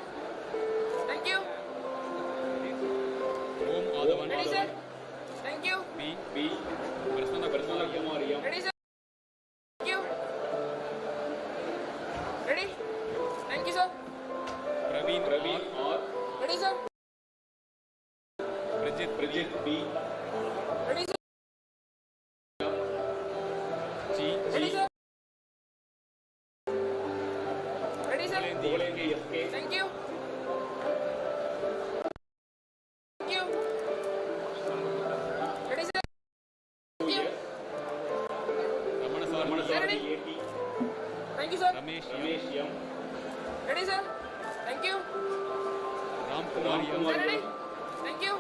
Thank you. Om Adavan Ready, sir? Thank you. B. Prasanna Kumar M. Ready, sir? Thank you. Ready? Thank you, sir. Praveen R. Ready, sir? Bridget B. Ready, sir? G. Ready, sir? Ready, sir? Golendi SK. Thank you. Thank you. Ready, sir? Thank you. Ramana Sir, ready? AT. Thank you, sir. Ramesh M. Ready, sir? Thank you. Ram Kumar Sir, M. ready? Thank you.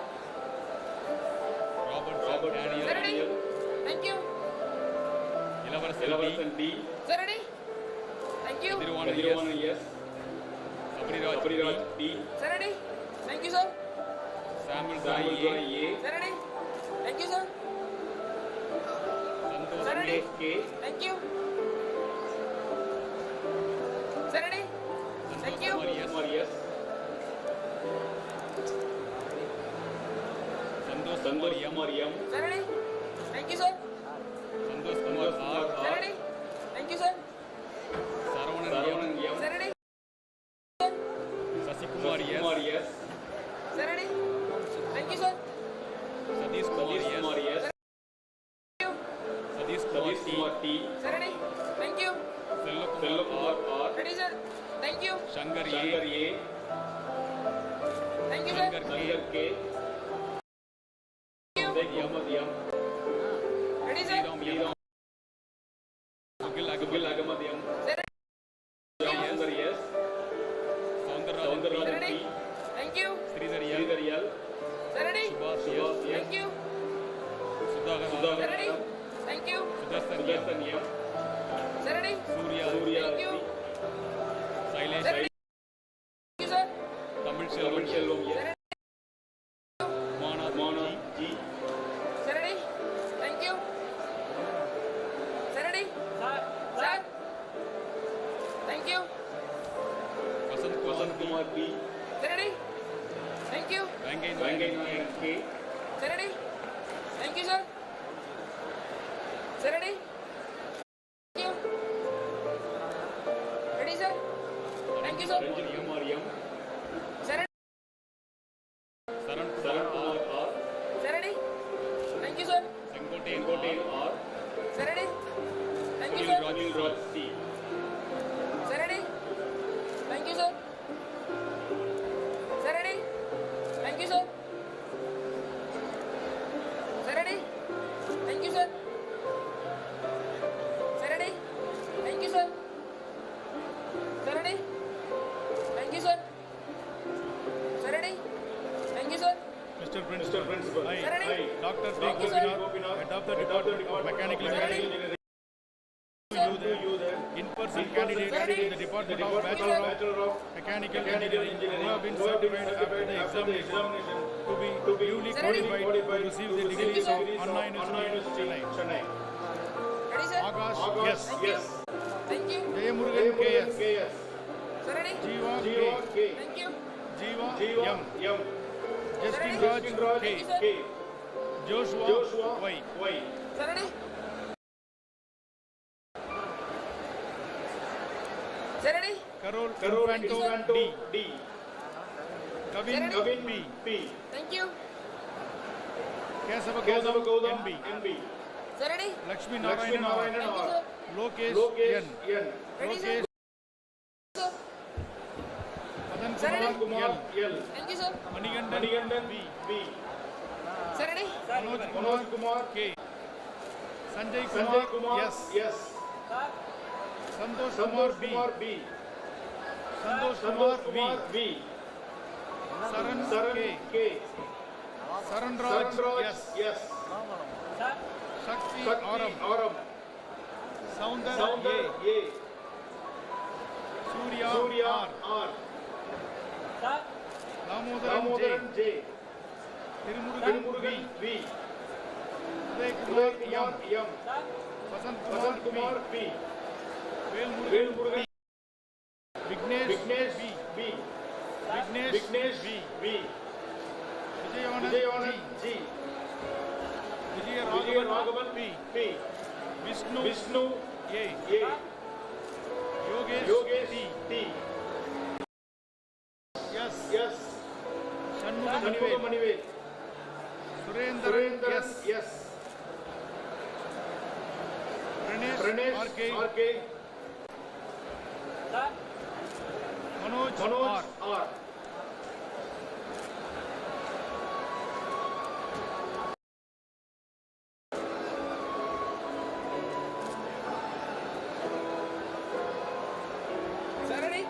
Robert Daniel. Sir, ready? Thank you. Ilavarasan D. Sir, ready? Thank you. Kadirwana yes. Sabriraj D. Sir, ready? Thank you, sir. Samuel Sir, A. ready? Thank you, sir. Sir, ready? Santosh K. Thank you. Sir, ready? Thank you. Kumar yes. Santosh Kumar M. Sir, ready? Thank you, sir. Santosh Kumar R. Sir, ready? Thank you, sir. Saravanan M. Sir, ready? Sasikumar yes. Sir, ready? Thank you, sir. Satish Kumar yes. Thank you. Satish Kumar T. Sir, ready? Thank you. Selvakumar R. Ready, sir? Thank you. Shankar A. Thank you, sir. Shankar K. Thank you. Ready, sir? Sriram M. Sugil Ahmad M. Sir, Sundar yes. Soundarrajan sir, P. ready? Thank you. Sridhar L. Sir, ready? Subhash yes. Thank you. Sudhakar Sir, R. ready? Thank you. Sudarshan M. Sir, ready? Surya Thank you. Sailesh Sir, ready? Thank you, sir. Tamil Selvam Sir, ready? Mana G. Sir, ready? Thank you. Sir, ready? Sir? B. Sir, ready? Thank you. Venkaiah K. Sir, ready? Thank you, sir. Sir, ready? Thank you. Ready, sir? Thank you, sir. Ranjan Kumar M. Sir, ready? Saran Kumar R. Sir, ready? Thank you, sir. Sengote R. Sir, ready? Thank you, sir. Anil Raj C. Sir, ready? Thank you, sir. Sir, ready? Thank you, sir. Sir, ready? Thank you, sir. Sir, ready? Thank you, sir. Sir, ready? Thank you, sir. Sir, ready? Thank you, sir. Mr. Principal. Sir, ready? Dr. B. Thank you, sir. Gopinath, Head of the Department of Mechanical Engineering. You the in-person candidate in the Department of Bachelor of Mechanical Engineering who have been certified after the examination to be duly qualified to receive the degrees of Anna University, Chennai. Ready, sir? Akash, yes. Thank you. Jayamurugan, KS. Sir, ready? Jiva, K. Thank you. Jiva, M. Justin Raj, K. Joshua, Y. Sir, ready? Sir, ready? Carol Infanto, D. Kavin, P. Thank you. Kesava Gaudam, NB. Sir, ready? Lakshmi Narayanan, Thank you, sir. Lokesh, N. Ready, sir? Lokesh, Madan Sir, ready? Kumar, L. Thank you, sir. Manigandan, B. Sir, ready? Manoj Kumar, K. Sanjay Kumar, S. Santosh Kumar, B. Santosh Kumar, V. Saran, K. Saran Raj, S. Shakti, Aram. Soundar, A. Surya, R. Damodaran, J. Tirumurugan, V. Uday Kumar, M. Vasant Kumar, P. Velmurugan, Vignesh, B. Vignesh, V. Vijayanand, G. Vijayaraghavan, P. Vishnu, A. Yogesh, T. Yes. Shanmuga Manivel. Surendran, S. Pranesh, RK. Manoj, R. Sir, ready?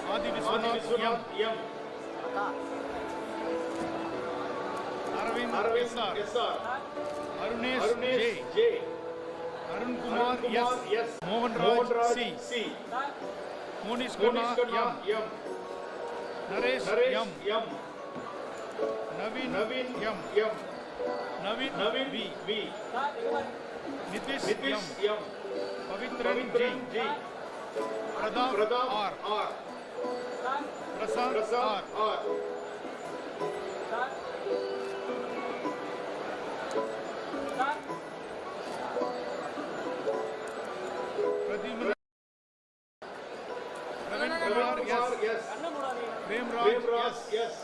Adi Viswanath, M. Arvind, SR. Arunesh, J. Arun Kumar, S. Mohan Raj, C. Monish Khanna, M. Naresh, M. Naveen, M. Naveen, V. Nitish, M. Pavitran, G. Pradap, R. Prasad, R. Pradyumna, Praveen Kumar, yes. Prem Raj, yes.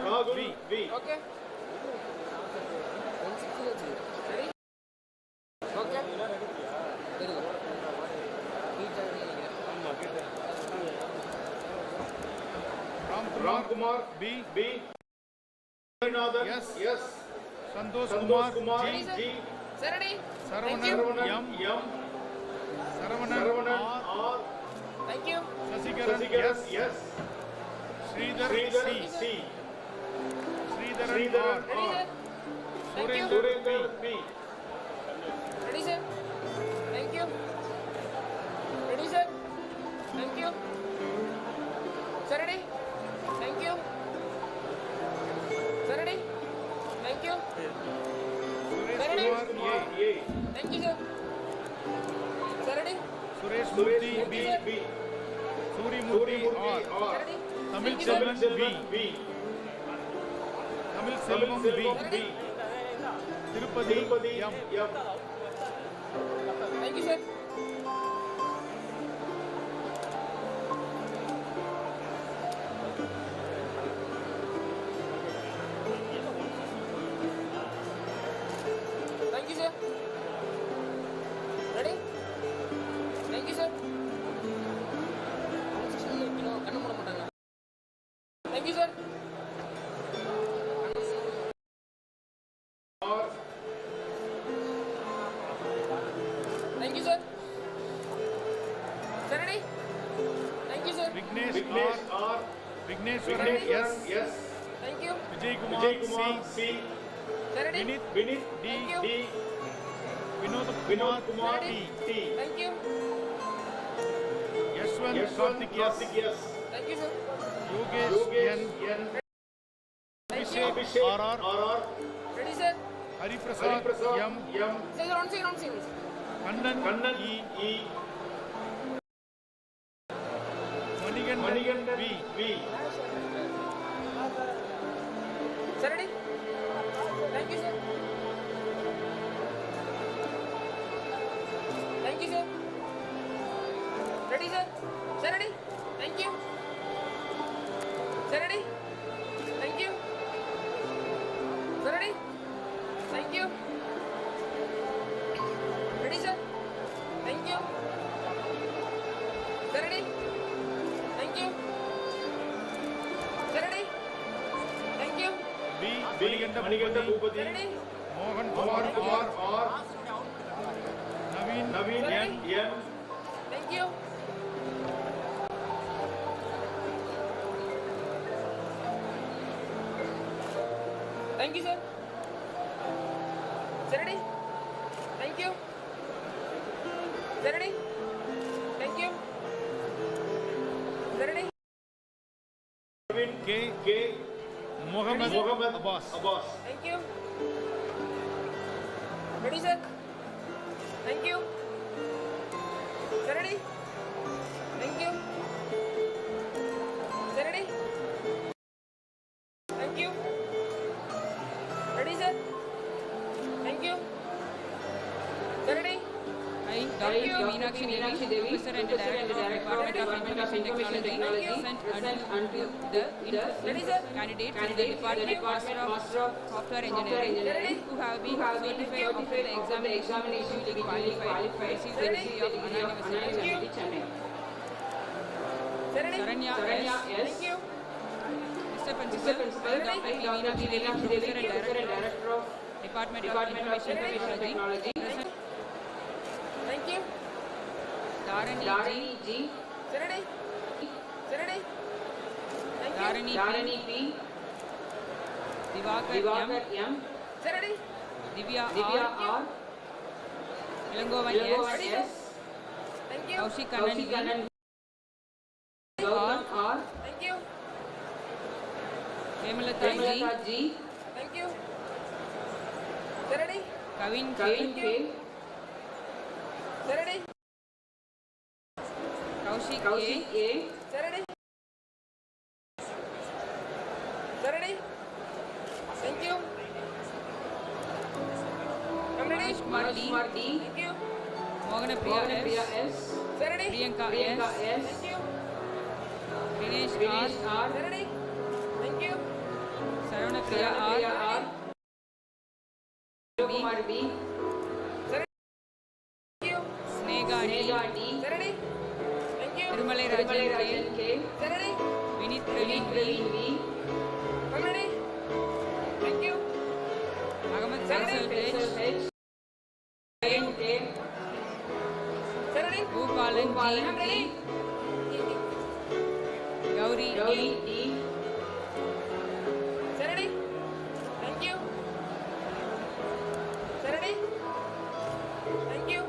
Ragul, V. Okay. Ready? Okay. Ram Kumar, B. Yes. Santosh Kumar, G. Sir, ready? Thank you. Saravanan, M. Saravanan, R. Thank you. Sasikaran, yes. Sridhar, C. Sridharan, R. Ready, sir? Thank you. Surendra, P. Ready, sir? Thank you. Ready, sir? Thank you. Sir, ready? Thank you. Sir, ready? Ready? Kumar A. Thank you, sir. Sir, ready? Suresh Murthy Thank you, sir. B. Suri Murthy R. Sir, ready? Tamil Thank you, sir. Selvan B. Tamil Selvam B. Tirupati M. Thank you, sir. Thank you, sir. Ready? Thank you, sir. Thank you, sir. Thank you, sir. Sir, ready? Thank you, sir. Vignesh R. Vignesh S. Thank you. Vijay Kumar C. Sir, ready? Vinit Thank you. D. Vinod Kumar T. Thank you. Yashwant Karthik S. Thank you, sir. Yogesh N. Thank you. Abhishek R. Ready, sir? Hariprasad M. Say on, say on, say on. Kannan E. Manigandan V. Sir, ready? Thank you, sir. Thank you, sir. Ready, sir? Sir, ready? Thank you. Sir, ready? Thank you. Sir, ready? Thank you. Ready, sir? Thank you. Sir, ready? Thank you. Sir, ready? Thank you. B. Maniganda Bhupati. Ready? Mohan Kumar R. Naveen N. Thank you. Thank you, sir. Sir, ready? Thank you. Sir, ready? Thank you. Sir, ready? K. Mohammed Abbas. Thank you. Ready, sir? Thank you. Sir, ready? Thank you. Sir, ready? Thank you. Ready, sir? Thank you. Sir, ready? I, Thank you. Dr. Meenakshi Devi, Professor and Director of Department of Information Technology, present unto the Ready, sir? candidates in the Department Master of Software Engineering who have been certified after the examination duly qualified to receive the degree of anonymity. Sir, ready? Saranya S. Thank you. Mr. Principal, Dr. Meenakshi Devi, Professor and Director of Department of Information Technology, present Thank you. Dharani G. Sir, ready? Sir, ready? Thank you. Dharani P. Divakar M. Sir, ready? Divya R. Ilangovan Ready, sir? S. Thank you. Kaushik Kannan Gautam R. Thank you. Hemalata G. Thank you. Sir, ready? Kavin K. Sir, ready? Kaushik A. Sir, ready? Sir, ready? Thank you. I'm ready. Kumar D. Thank you. Mohanapriya S. Sir, ready? Priyanka S. Thank you. Dinesh R. Sir, ready? Thank you. Saravanapriya R. Kumar B. Sir, ready? Thank you. Snega D. Sir, ready? Thank you. Tirumalai Rajan K. Sir, ready? Vinith Praveen V. I'm ready. Thank you. Ahmed Sir, Faisal ready? H. Sir, ready? Bhupalan I'm ready. G. Gauri D. Sir, ready? Thank you. Sir, ready? Thank you.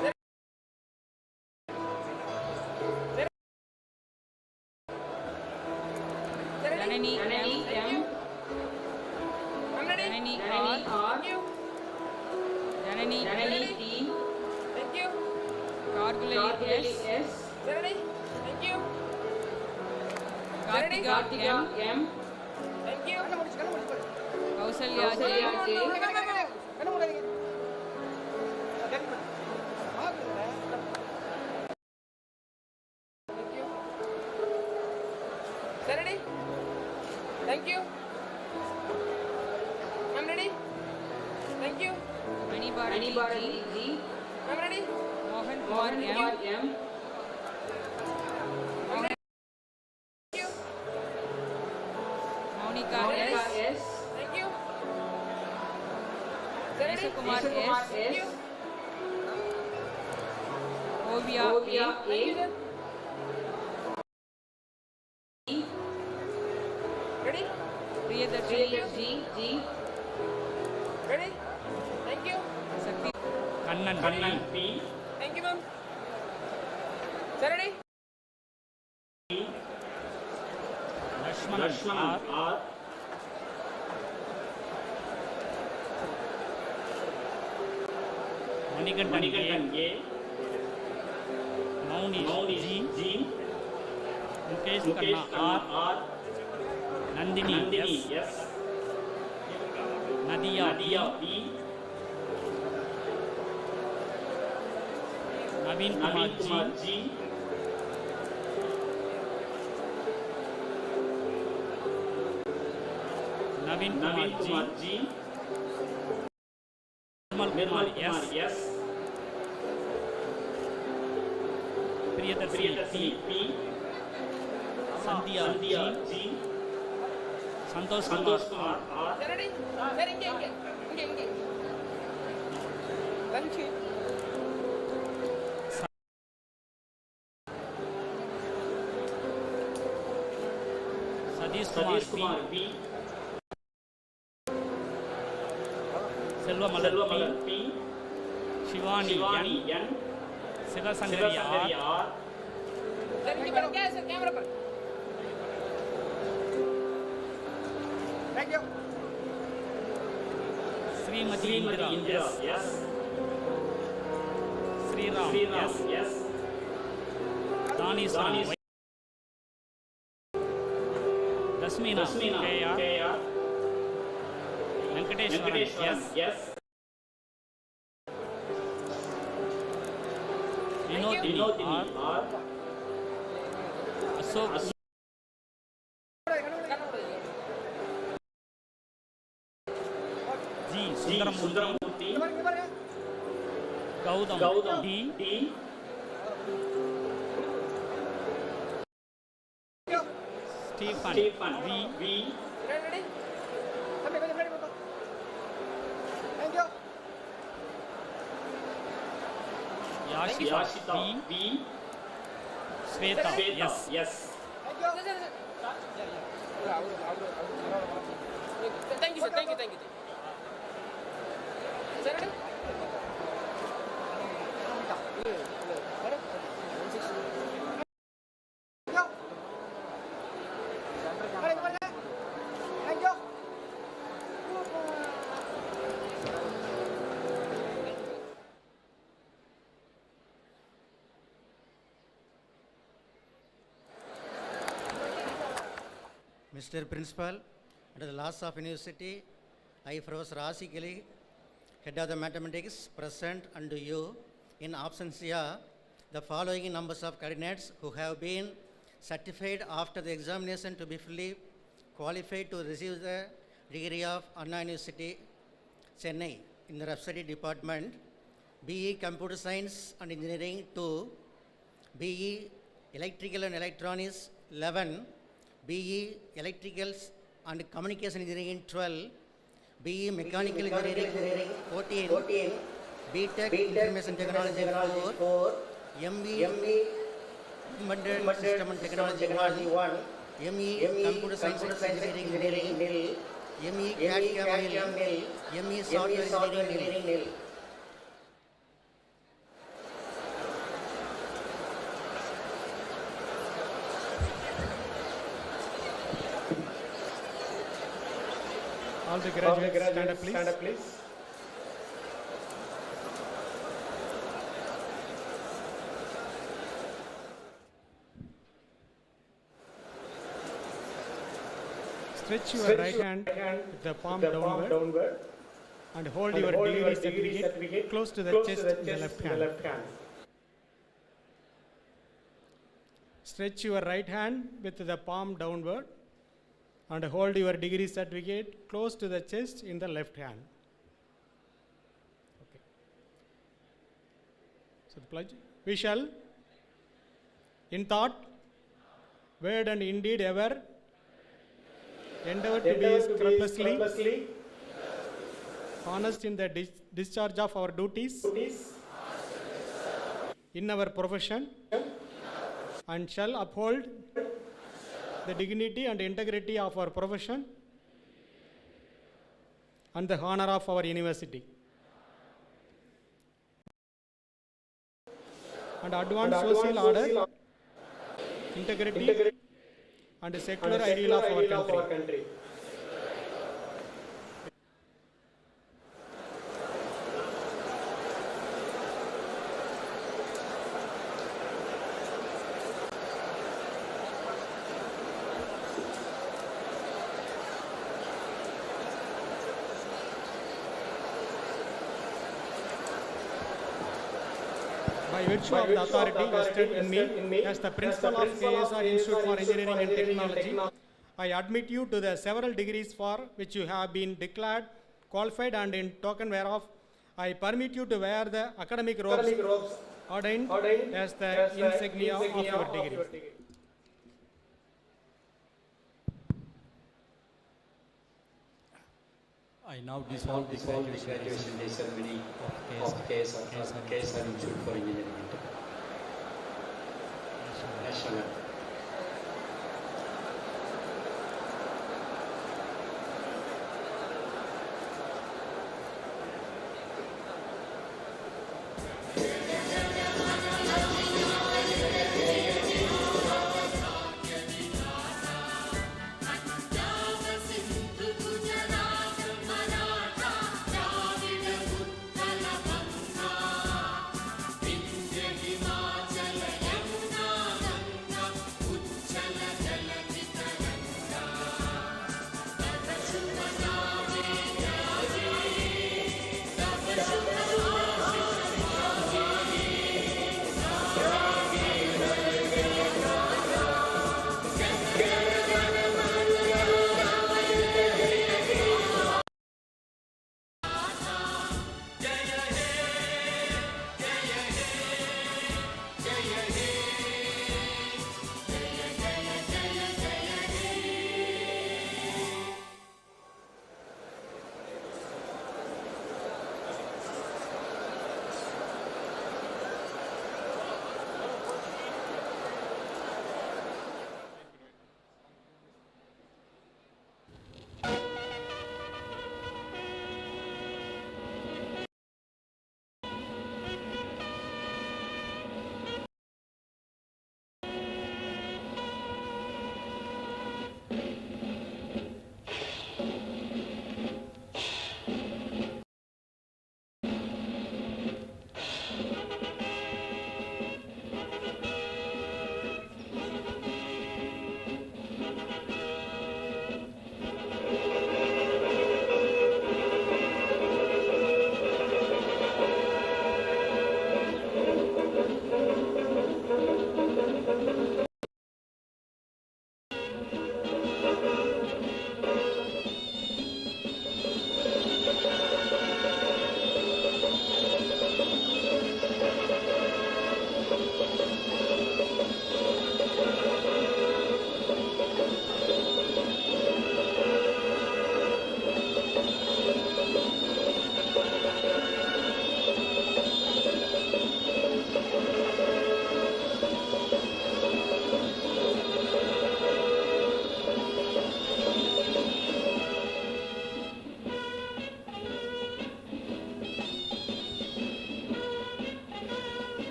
Sir, Janani M. I'm ready. Janani R. S. Ready? Thank you. Kartika M. Thank you. Kausalya J. Ready? Thank you. I'm ready. Thank you. Mani Bharati G. I'm ready. Mohan Kumar M. Thank you. Monica S. Thank you. Ready? Kumar S. Thank you. Ovia Thank you, sir. Ready? Priyadarshini G. Ready? Thank you. Sakti Kannan P. Thank you, ma'am. Ready? Lakshman R. Manikandan A. Mauni G. Mukesh Khanna R. Nandini S. Nadia B. Naveen Kumar G. Naveen Kumar G. Nirmal Kumar S. Priyadarshini P. Sandhya G. Santosh Kumar R. Ready? Ready? Inge. Thank you. Sadish Kumar P. Selvamalal P. Shivani N. Sivasangari R. Ready? Camera पर. Thank you. Srimati Indira S. Sriram S. Dani Sani Dasmina KR. Venkateshwaran S. Vinodini R. Ashok G. Sundaramurthy Gaudam D. Stephen V. Ready? Thank you. Yashita B. Sweta S. Thank you, sir. Thank you. Sir, ready? Thank you. Mr. Principal, under the laws of University, I, Professor Asikali, Head of the Mathematics, present unto you in absentia the following numbers of candidates who have been certified after the examination to be fully qualified to receive the degree of Anna University, Chennai, in the Rhapsody Department, BE Computer Science and Engineering 2, BE Electrical and Electronics 11, BE Electricals and Communication Engineering 12, BE Mechanical Engineering 14, BTech Information Technology 4, ME Embedded System and Technology 1, ME Computer Science Engineering nil, ME CAD/CAM nil, ME Software Engineering nil. All the graduates, stand up, please. Stretch your right hand with the palm downward and hold your degree certificate close to the chest in the left hand. Stretch your right hand with the palm downward and hold your degree certificate close to the chest in the left hand. Okay. So the pledge. We shall, in thought, word and in deed ever, endeavor to be scrupulously honest in the discharge of our duties in our profession, and shall uphold the dignity and integrity of our profession and the honor of our university, and advance social order, integrity and the secular ideal of our country. By virtue of the authority vested in me as the principal of KSRIET Institute for Engineering and Technology, I admit you to the several degrees for which you have been declared qualified, and in token whereof I permit you to wear the academic robes ordained as the insignia of your degree. I now dissolve the graduation day ceremony of KSRIET Institute for Engineering and Technology. National.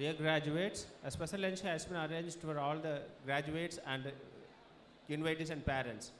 Dear graduates, a special lunch has been arranged for all the graduates and invitees and parents.